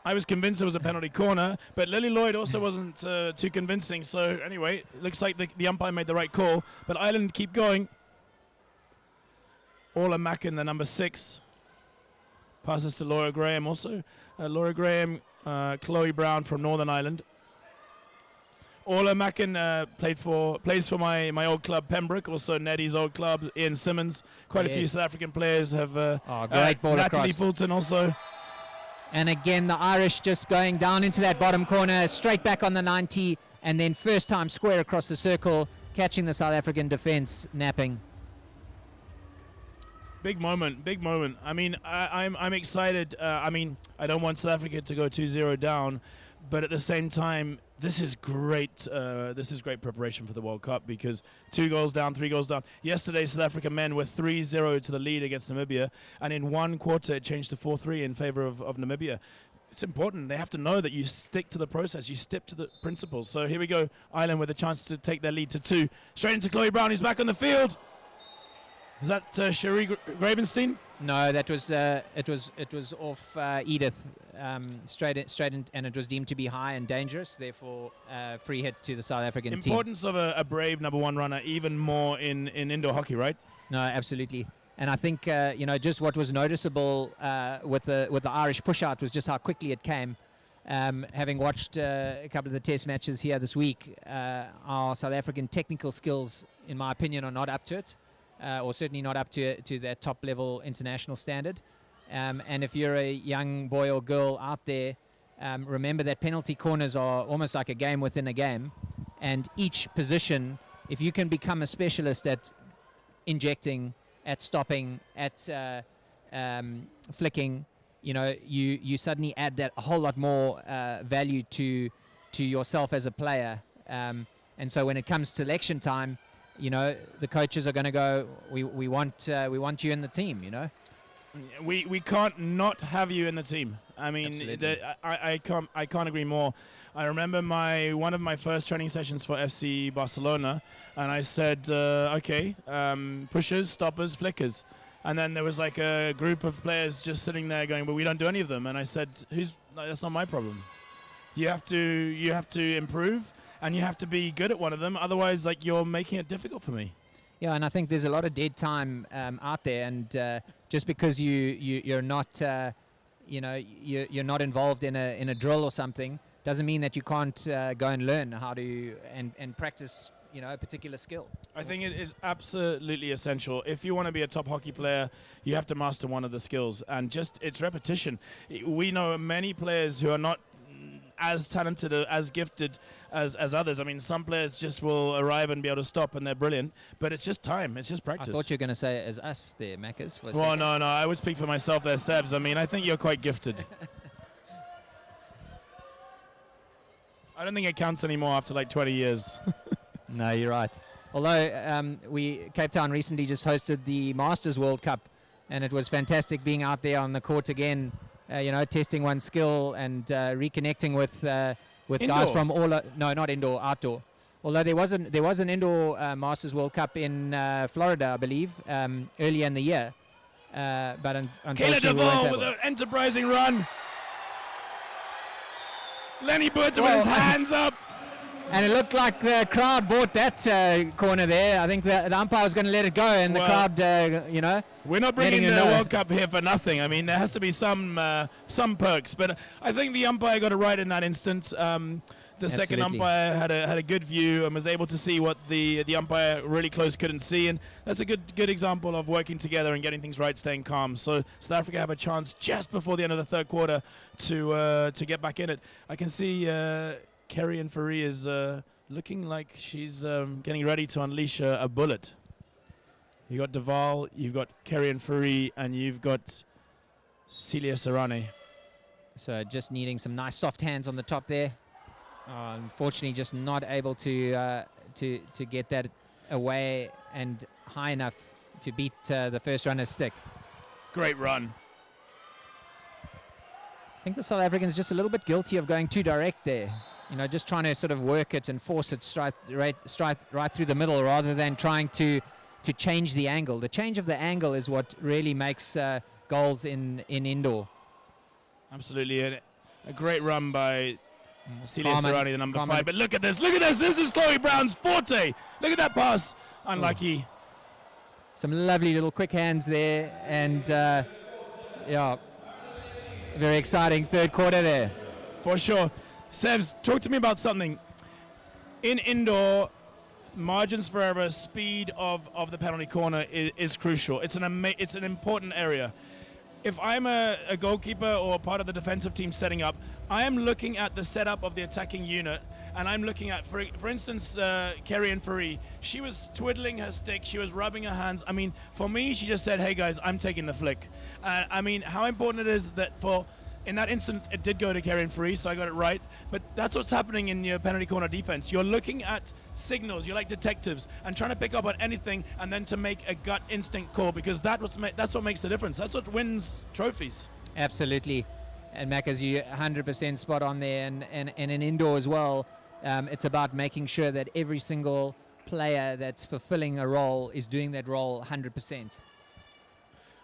I was convinced it was a penalty corner, but Lily Lloyd also wasn't too convincing. So anyway, it looks like the umpire made the right call. But Ireland keep going. Orla Mackin, the number 6. Passes to Laura Graham also. Laura Graham, Chloe Brown from Northern Ireland. Orla Mackin plays for my old club Pembroke, also Neddy's old club, Ian Simmons. Quite a few South African players have. Great ball Natalie across. Fulton also. And again, the Irish just going down into that bottom corner, straight back on the 90, and then first time square across the circle, catching the South African defence napping. Big moment, big moment. I mean, I'm excited. I mean, I don't want South Africa to go 2-0 down, but at the same time, this is great. This is great preparation for the World Cup, because 2 goals down, 3 goals down. Yesterday, South Africa men were 3-0 to the lead against Namibia, and in 1 quarter, it changed to 4-3 in favour of Namibia. It's important. They have to know that you stick to the process, you stick to the principles. So here we go, Ireland with a chance to take their lead to 2. Straight into Chloe Brown, who's back on the field. Is that Cherie Gravenstein? No, that was it was off Edith, straight in, and it was deemed to be high and dangerous. Therefore, free hit to the South African team. Importance of a brave number 1 runner, even more in indoor hockey, right? No, absolutely. And I think you know, just what was noticeable with the Irish push out was just how quickly it came. Having watched a couple of the test matches here this week, our South African technical skills, in my opinion, are not up to it. Or certainly not up to that top level international standard. And if you're a young boy or girl out there, remember that penalty corners are almost like a game within a game. And each position, if you can become a specialist at injecting, at stopping, at flicking, you know, you suddenly add that a whole lot more value to yourself as a player. And so when it comes to selection time, you know, the coaches are going to go, we want you in the team, you know. We can't not have you in the team. I mean, I can't agree more. I remember one of my first training sessions for FC Barcelona, and I said, okay, pushers, stoppers, flickers. And then there was like a group of players just sitting there going, but we don't do any of them. And I said, that's not my problem. You have to improve. And you have to be good at one of them, otherwise, like, you're making it difficult for me. Yeah, and I think there's a lot of dead time out there, and just because you're not, you know, you're not involved in a drill or something, doesn't mean that you can't go and learn how to and practice, you know, a particular skill. I think it is absolutely essential. If you want to be a top hockey player, you have to master one of the skills, and just it's repetition. We know many players who are not as talented, as gifted as others. I mean, some players just will arrive and be able to stop, and they're brilliant. But it's just time. It's just practice. I thought you were going to say as us there, Maccas. Well, no. I would speak for myself there, Sebs. I mean, I think you're quite gifted. I don't think it counts anymore after like 20 years. No, you're right. Although Cape Town recently just hosted the Masters World Cup, and it was fantastic being out there on the court again. You know, testing one's skill and reconnecting with guys from all. No, not indoor, outdoor. Although there was an indoor Masters World Cup in Florida, I believe, earlier in the year. But unfortunately, Kayla Duvall with an enterprising run. Lenny Burton with his hands up. And it looked like the crowd bought that corner there. I think the umpire was going to let it go, and the crowd, you know. We're not bringing the World Cup here for nothing. I mean, there has to be some perks. But I think the umpire got it right in that instance. the second Absolutely. umpire had a good view and was able to see what the umpire really close couldn't see, and that's a good example of working together and getting things right, staying calm. So South Africa have a chance just before the end of the third quarter to get back in it. I can see Kerry Fourie is looking like she's getting ready to unleash a bullet. You've got Duval, you've got Kerry Fourie, and you've got Celia Serrane. So just needing some nice soft hands on the top there. Unfortunately, just not able to get that away and high enough to beat the first runner's stick. Great run. I think the South Africans just a little bit guilty of going too direct there. You know, just trying to sort of work it and force it right through the middle rather than trying to change the angle. The change of the angle is what really makes goals in indoor. Absolutely. A great run by Celia Carmen- Serrane, the number Carmen- 5. But look at this. Look at this. This is Chloe Brown's forte. Look at that pass. Unlucky. Some lovely little quick hands there, and yeah, very exciting third quarter there. For sure. Sevs, talk to me about something. In indoor, margins for error, speed of the penalty corner is crucial. It's an important area. If I'm a goalkeeper or part of the defensive team setting up, I am looking at the setup of the attacking unit, and I'm looking at, for instance, Kerry Fourie. She was twiddling her stick, she was rubbing her hands. I mean, for me, she just said, hey guys, I'm taking the flick. I mean, how important it is that in that instance, it did go to Kerry Fourie, so I got it right. But that's what's happening in your penalty corner defense. You're looking at signals, you're like detectives, and trying to pick up on anything and then to make a gut instinct call, because that's what makes the difference. That's what wins trophies. Absolutely. And Macca's, you 100% spot on there. And in indoor as well, it's about making sure that every single player that's fulfilling a role is doing that role 100%.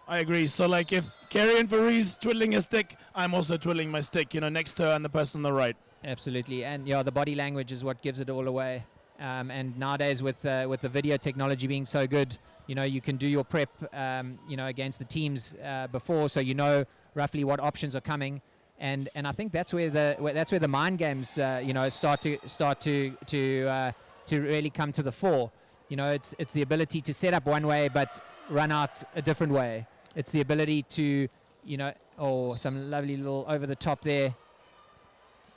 I agree. So, like, if Kerry Fourie's twiddling a stick, I'm also twiddling my stick, next to her and the person on the right. Absolutely. And yeah, the body language is what gives it all away. And nowadays with the video technology being so good, you can do your prep, against the teams before, so you know roughly what options are coming. And I think that's where the mind games, start to really come to the fore. It's the ability to set up one way but run out a different way. It's the ability to, some lovely little over the top there.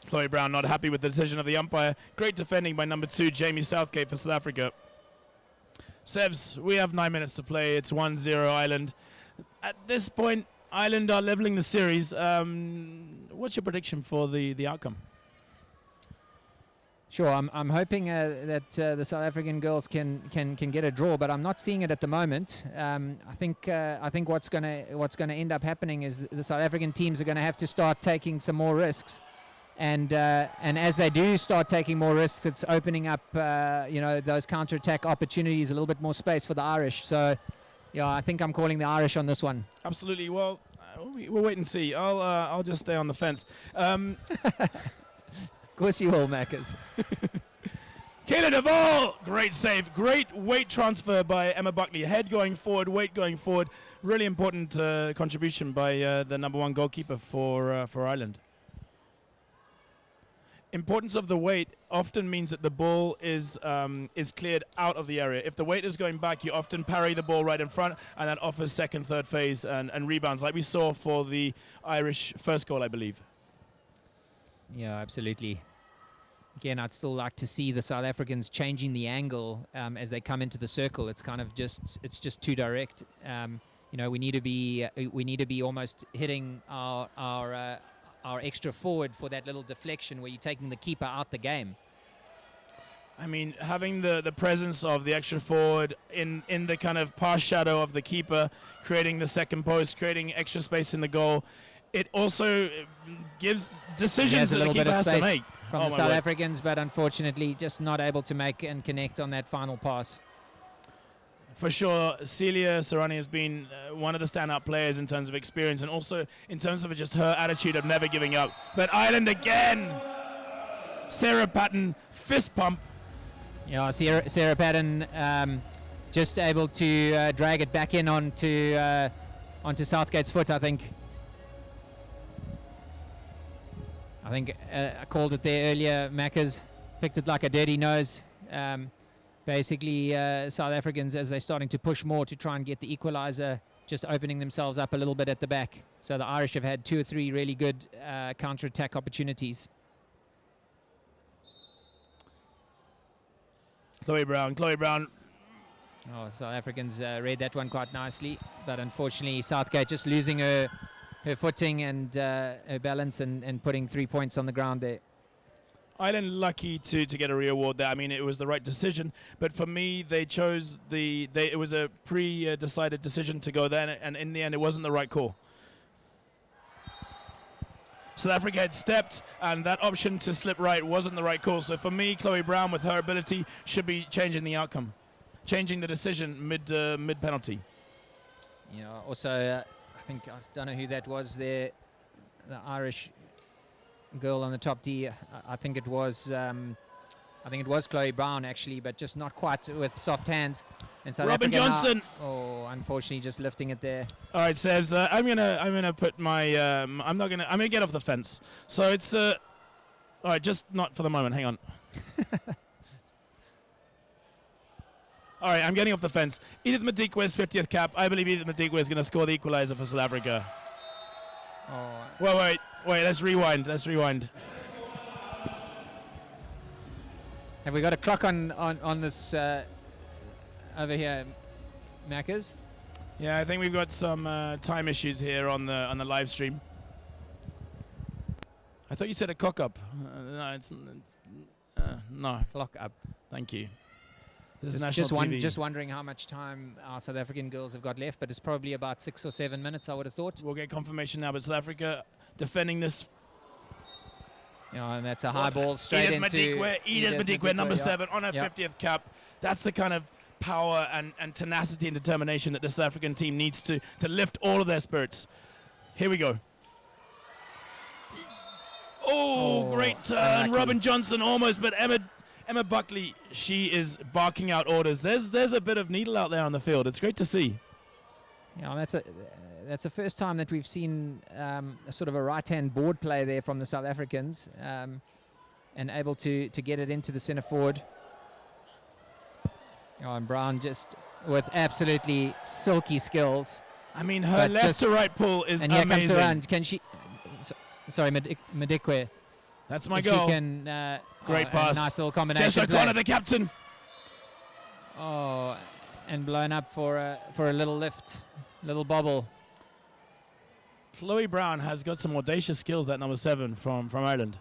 Chloe Brown not happy with the decision of the umpire. Great defending by number 2, Jamie Southgate for South Africa. Sevs, we have 9 minutes to play. It's 1-0 Ireland. At this point, Ireland are leveling the series. What's your prediction for the outcome? Sure, I'm hoping that the South African girls can get a draw, but I'm not seeing it at the moment. I think what's gonna end up happening is the South African teams are going to have to start taking some more risks, and as they do start taking more risks, it's opening up those counter-attack opportunities, a little bit more space for the Irish. So yeah, I think I'm calling the Irish on this one. Absolutely. Well, we'll wait and see. I'll just stay on the fence. Of course you will, Maccas. Kayla Duval, great save. Great weight transfer by Emma Buckley. Head going forward, weight going forward. Really important contribution by the number 1 goalkeeper for Ireland. Importance of the weight often means that the ball is cleared out of the area. If the weight is going back, you often parry the ball right in front, and that offers second, third phase and rebounds, like we saw for the Irish first goal, I believe. Yeah, absolutely. Again, I'd still like to see the South Africans changing the angle as they come into the circle. It's kind of just too direct. We need to be almost hitting our extra forward for that little deflection where you're taking the keeper out the game. I mean, having the presence of the extra forward in the kind of pass shadow of the keeper, creating the second post, creating extra space in the goal, it also gives decisions that the keeper has to make. From the South Africans, but unfortunately just not able to make and connect on that final pass. For sure, Celia Serrane has been one of the standout players in terms of experience and also in terms of just her attitude of never giving up. But Ireland again! Sarah Patton, fist pump. Yeah, Sarah Patton just able to drag it back in onto Southgate's foot, I think. I think I called it there earlier. Macca's picked it like a dirty nose. Basically, South Africans, as they're starting to push more to try and get the equalizer, just opening themselves up a little bit at the back. So the Irish have had 2 or 3 really good counter-attack opportunities. Chloe Brown. Oh, South Africans read that one quite nicely, but unfortunately Southgate just losing her footing and her balance and putting 3 points on the ground there. Ireland lucky to get a re-award there. I mean, it was the right decision, but for me, they chose it was a pre-decided decision to go there, and in the end, it wasn't the right call. South Africa had stepped, and that option to slip right wasn't the right call. So for me, Chloe Brown, with her ability, should be changing the outcome, changing the decision mid penalty. You know, also, I don't know who that was there, the Irish girl on the top D. I think it was Chloe Brown actually, but just not quite with soft hands. And South Robin Africa Johnson. Now, unfortunately, just lifting it there. All right, Sevs. I'm gonna put my. I'm gonna get off the fence. So it's all right. Just not for the moment. Hang on. All right, I'm getting off the fence. Edith Madikwe's 50th cap. I believe Edith Madikwe is going to score the equalizer for South Africa. Oh. Wait. Let's rewind. Have we got a clock on this over here, Macca's? Yeah, I think we've got some time issues here on the live stream. I thought you said a cock up. No, it's no. Clock up. Thank you. This is national TV. Just wondering how much time our South African girls have got left, but it's probably about 6 or 7 minutes, I would have thought. We'll get confirmation now, but South Africa defending this. You know, and that's a high ball straight Edith Madikwe, number 7 on her 50th cap. That's the kind of power and tenacity and determination that the South African team needs to lift all of their spirits. Here we go. Oh, great turn. Unlucky. Robin Johnson almost, but Emma Buckley, she is barking out orders. There's a bit of needle out there on the field. It's great to see. Yeah, that's the first time that we've seen a sort of a right-hand board play there from the South Africans, and able to get it into the centre forward. And Brown just with absolutely silky skills. I mean, her left to right pull is amazing. And here comes around. Can she? Sorry, Madikwe. That's my if goal. She can, great pass. Nice little combination. Jess O'Connor, the captain. Oh, and blown up for a little lift, little bobble. Chloe Brown has got some audacious skills, that number 7 from Ireland.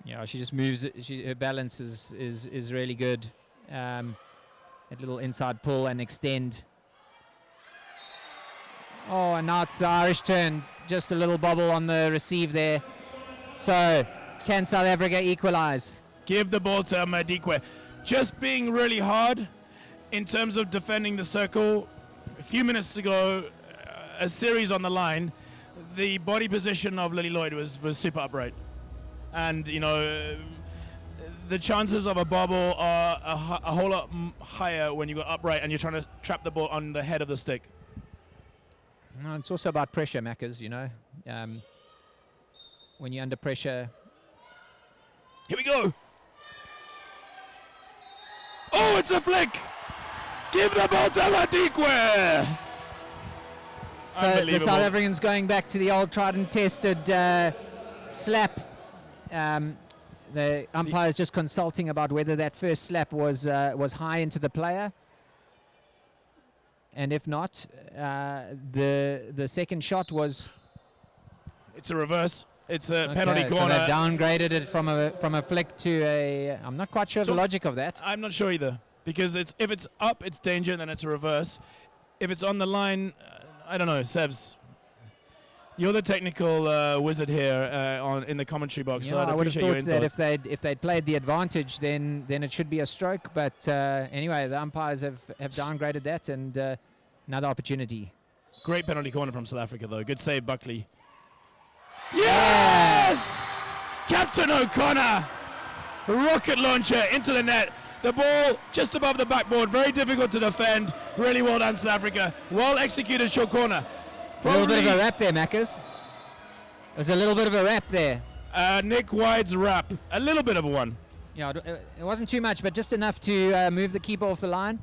Yeah, she just moves. Her balance is really good. A little inside pull and extend. Oh, and now it's the Irish turn. Just a little bobble on the receive there. So, can South Africa equalize? Give the ball to Madikwe. Just being really hard in terms of defending the circle. A few minutes ago, a series on the line, the body position of Lily Lloyd was super upright. And, you know, the chances of a bobble are a whole lot higher when you go upright and you're trying to trap the ball on the head of the stick. No, it's also about pressure, Macca's, you know. When you're under pressure. Here we go. Oh, it's a flick. Give the ball to Madikwe. So the South Africans going back to the old tried and tested slap. The umpire's just consulting about whether that first slap was high into the player. And if not, the second shot was. It's a reverse. It's a penalty corner. So they downgraded it from a flick to a. I'm not quite sure the logic of that. I'm not sure either, because if it's up, it's danger, then it's a reverse. If it's on the line, I don't know. Sevs, you're the technical wizard here in the commentary box. Yeah, so I'd I would have appreciate your thought that input. if they'd played the advantage, then it should be a stroke. But anyway, the umpires have downgraded that, and another opportunity. Great penalty corner from South Africa, though. Good save, Buckley. Yes! Captain O'Connor! Rocket launcher into the net. The ball just above the backboard. Very difficult to defend. Really well done, South Africa. Well executed short corner. A little bit of a wrap there, Macca's. There's a little bit of a wrap there. Nick White's wrap, a little bit of a one. Yeah, it wasn't too much, but just enough to move the keeper off the line.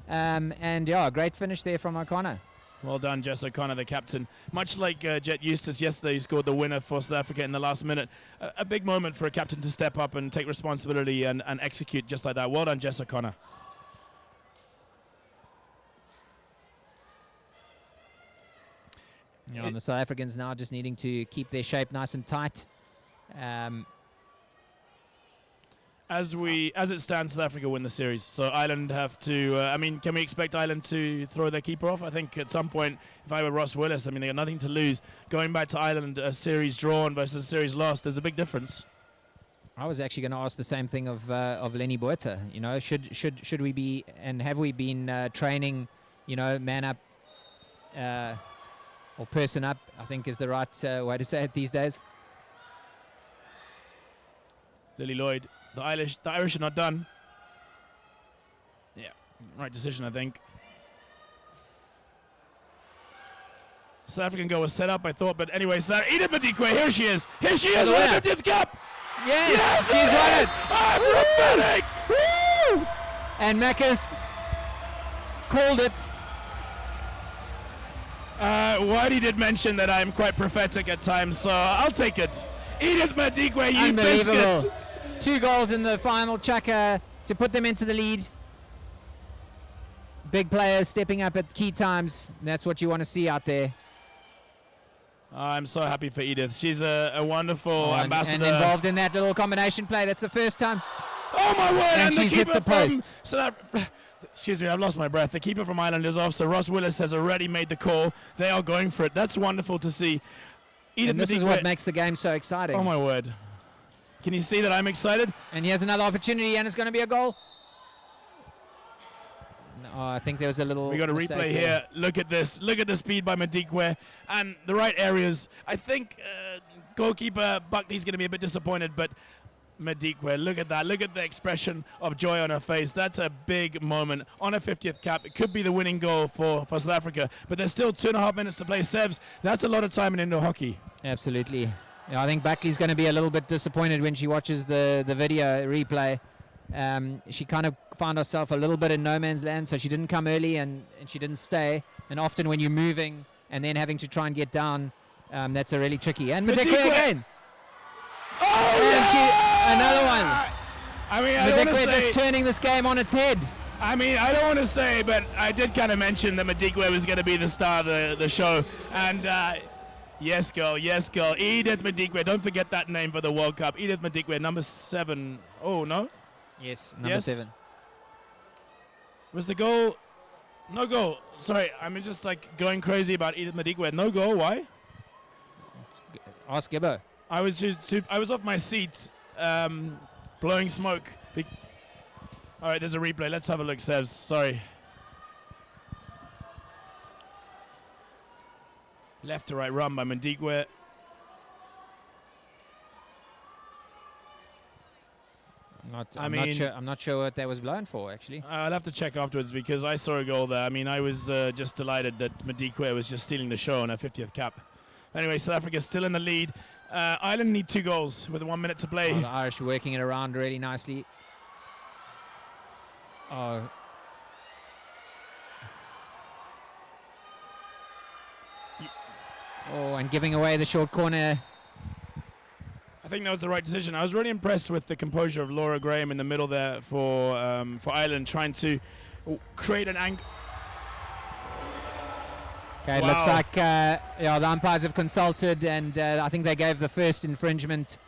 And yeah, great finish there from O'Connor. Well done, Jess O'Connor, the captain. Much like Jet Eustace yesterday, he scored the winner for South Africa in the last minute. A big moment for a captain to step up and take responsibility and execute just like that. Well done, Jess O'Connor. Yeah, and the South Africans now just needing to keep their shape nice and tight. As it stands, South Africa win the series. So Ireland have to. I mean, can we expect Ireland to throw their keeper off? I think at some point, if I were Ross Willis, I mean, they got nothing to lose. Going back to Ireland, a series drawn versus a series lost, there's a big difference. I was actually going to ask the same thing of Lenny Botha. You know, should we be, and have we been training, you know, man up or person up, I think is the right way to say it these days. Lily Lloyd. The Irish are not done. Yeah, right decision, I think. South African goal was set up, I thought, but anyway, so Edith Madikwe, here she is. Here she is, yeah. 50th cap. Yes, she's won it. I'm prophetic. Woo! And Macca's called it. Whitey did mention that I'm quite prophetic at times, so I'll take it. Edith Madikwe, you biscuit. 2 goals in the final chukka to put them into the lead. Big players stepping up at key times. That's what you want to see out there. I'm so happy for Edith. She's a wonderful ambassador. And involved in that little combination play. That's the first time. Oh my word! And she's hit the post. Excuse me, I've lost my breath. The keeper from Ireland is off, so Ross Willis has already made the call. They are going for it. That's wonderful to see. Edith And this is Madikwe, what makes the game so exciting. oh my word. Can you see that I'm excited? And here's another opportunity, and it's going to be a goal. No, I think there was a little. We got a replay here. Look at this. Look at the speed by Madikwe and the right areas. I think goalkeeper Buckley's going to be a bit disappointed, but Madikwe, look at that. Look at the expression of joy on her face. That's a big moment on a 50th cap. It could be the winning goal for South Africa, but there's still 2.5 minutes to play. Sevs, that's a lot of time in indoor hockey. Absolutely. Yeah, I think Buckley's going to be a little bit disappointed when she watches the video replay. She kind of found herself a little bit in no man's land, so she didn't come early and she didn't stay. And often when you're moving and then having to try and get down, that's a really tricky. And Madikwe again. Oh, and yeah! Another one. I mean, I don't want Madikwe to say, just turning this game on its head. I mean, I don't want to say, but I did kind of mention that Madikwe was going to be the star of the show. And yes, girl. Yes, girl. Edith Madikwe. Don't forget that name for the World Cup. Edith Madikwe, number 7. Oh, no? Yes, number Yes. 7. Was the goal? No goal. Sorry, I'm just like going crazy about Edith Madikwe. No goal. Why? Ask Gibbo. I was off my seat, blowing smoke. All right, there's a replay. Let's have a look, Sevs. Sorry. Left to right run by Madikwe. I'm not sure what that was blown for, actually. I'll have to check afterwards because I saw a goal there. I mean, I was just delighted that Madikwe was just stealing the show on her 50th cap. Anyway, South Africa still in the lead. Ireland need 2 goals with 1 minute to play. Oh, the Irish working it around really nicely. Oh. Oh, and giving away the short corner. I think that was the right decision. I was really impressed with the composure of Laura Graham in the middle there for Ireland, trying to create an angle. Okay, it looks like the umpires have consulted, and I think they gave the first infringement.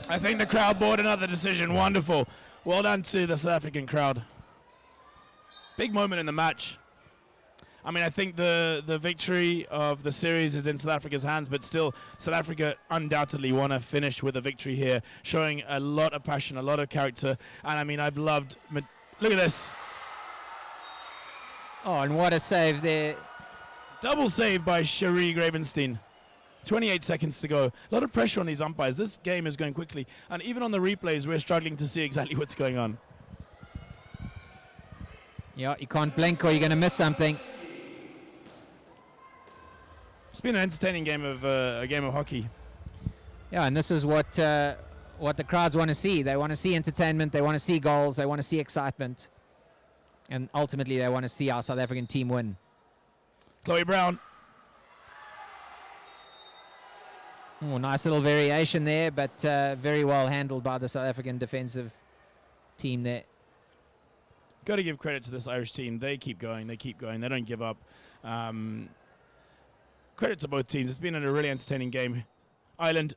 I think the crowd bought another decision. Wonderful. Well done to the South African crowd. Big moment in the match. I mean, I think the victory of the series is in South Africa's hands, but still, South Africa undoubtedly want to finish with a victory here, showing a lot of passion, a lot of character. And I mean, I've loved... Look at this. Oh, and what a save there. Double save by Cherie Gravenstein. 28 seconds to go. A lot of pressure on these umpires. This game is going quickly. And even on the replays, we're struggling to see exactly what's going on. Yeah, you can't blink or you're going to miss something. it's been an entertaining game of hockey. Yeah, and this is what the crowds want to see. They want to see entertainment. They want to see goals. They want to see excitement. And ultimately, they want to see our South African team win. Chloe Brown. Oh, nice little variation there, but very well handled by the South African defensive team there. Got to give credit to this Irish team. They keep going. They keep going. They don't give up. Credit to both teams. It's been a really entertaining game. Ireland.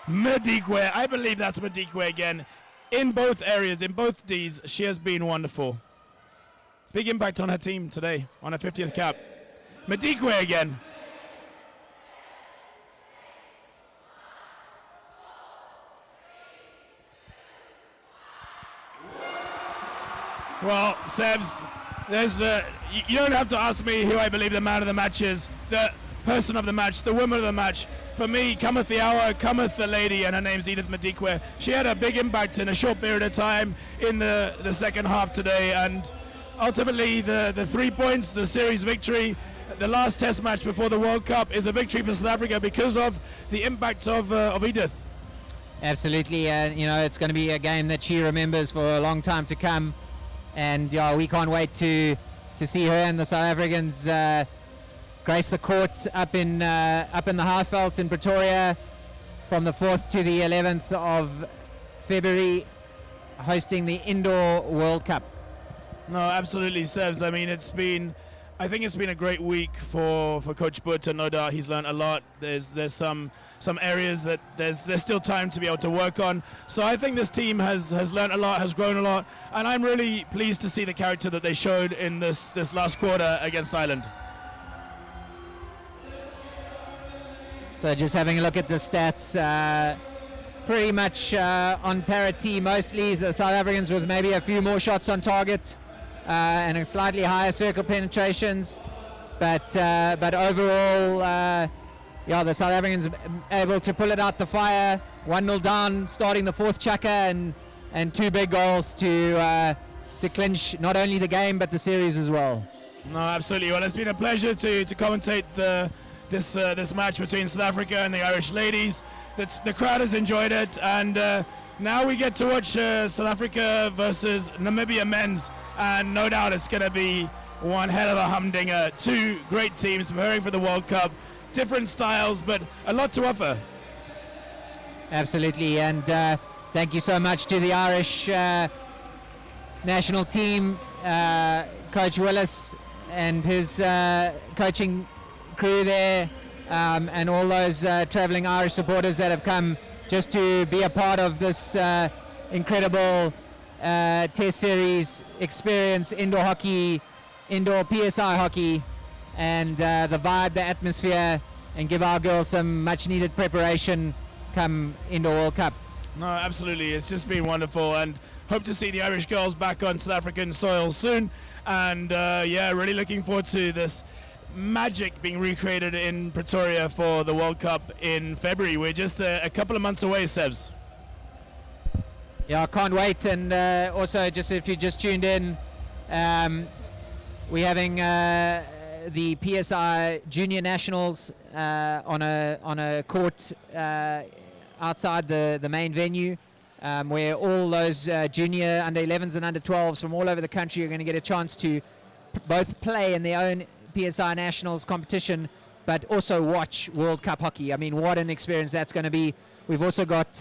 Madikwe. I believe that's Madikwe again. In both areas, in both Ds, she has been wonderful. Big impact on her team today, on her 50th cap. Madikwe again. Well, Sebs, there's you don't have to ask me who I believe the man of the match is, the person of the match, the woman of the match. For me, cometh the hour, cometh the lady, and her name's Edith Madikwe. She had a big impact in a short period of time in the second half today, and ultimately the 3 points, the series victory, the last test match before the World Cup is a victory for South Africa because of the impact of Edith. Absolutely, and it's going to be a game that she remembers for a long time to come. And we can't wait to see her and the South Africans grace the courts up in the Highveld in Pretoria from the 4th to the 11th of February, hosting the Indoor World Cup. No, absolutely, Sebs. I mean, I think it's been a great week for Coach Butt, and no doubt he's learned a lot. There's some areas that there's still time to be able to work on. So I think this team has learned a lot, has grown a lot, and I'm really pleased to see the character that they showed in this last quarter against Ireland. So just having a look at the stats, pretty much on parity mostly. The South Africans with maybe a few more shots on target and a slightly higher circle penetrations, but overall, the South Africans able to pull it out the fire. 1-0 down, starting the fourth chaka, and 2 big goals to clinch not only the game but the series as well. No, absolutely. Well, it's been a pleasure to commentate this match between South Africa and the Irish ladies. The crowd has enjoyed it, and now we get to watch South Africa versus Namibia men's, and no doubt it's going to be one hell of a humdinger. 2 great teams preparing for the World Cup, different styles, but a lot to offer. Absolutely, and thank you so much to the Irish national team, Coach Willis and his coaching crew there, and all those traveling Irish supporters that have come just to be a part of this incredible test series experience, indoor hockey, indoor PSI hockey, and the vibe, the atmosphere, and give our girls some much needed preparation come Indoor World Cup. No, absolutely. It's just been wonderful, and hope to see the Irish girls back on South African soil soon. And really looking forward to this magic being recreated in Pretoria for the World Cup in February. We're just a couple of months away, Sebs. Yeah, I can't wait. And also, just if you just tuned in, we're having the PSI Junior Nationals on a court outside the main venue, where all those junior under 11s and under 12s from all over the country are going to get a chance to both play in their own PSI Nationals competition, but also watch World Cup hockey. I mean, what an experience that's going to be. We've also got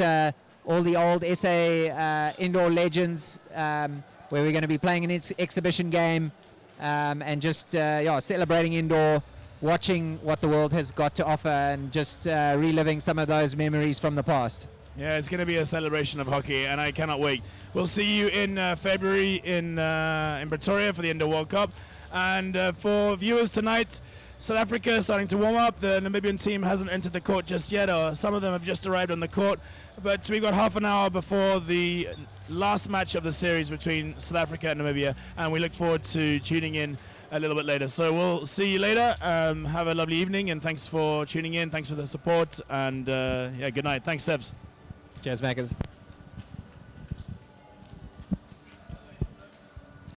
all the old SA indoor legends, where we're going to be playing an exhibition game, and just celebrating indoor, watching what the world has got to offer, and just reliving some of those memories from the past. Yeah, it's going to be a celebration of hockey, and I cannot wait. We'll see you in February in Pretoria for the Indoor World Cup. And for viewers tonight, South Africa starting to warm up. The Namibian team hasn't entered the court just yet, or some of them have just arrived on the court. But we've got half an hour before the last match of the series between South Africa and Namibia, and we look forward to tuning in a little bit later. So we'll see you later. Have a lovely evening, and thanks for tuning in. Thanks for the support, and good night. Thanks, Sebs. Cheers, Mackers.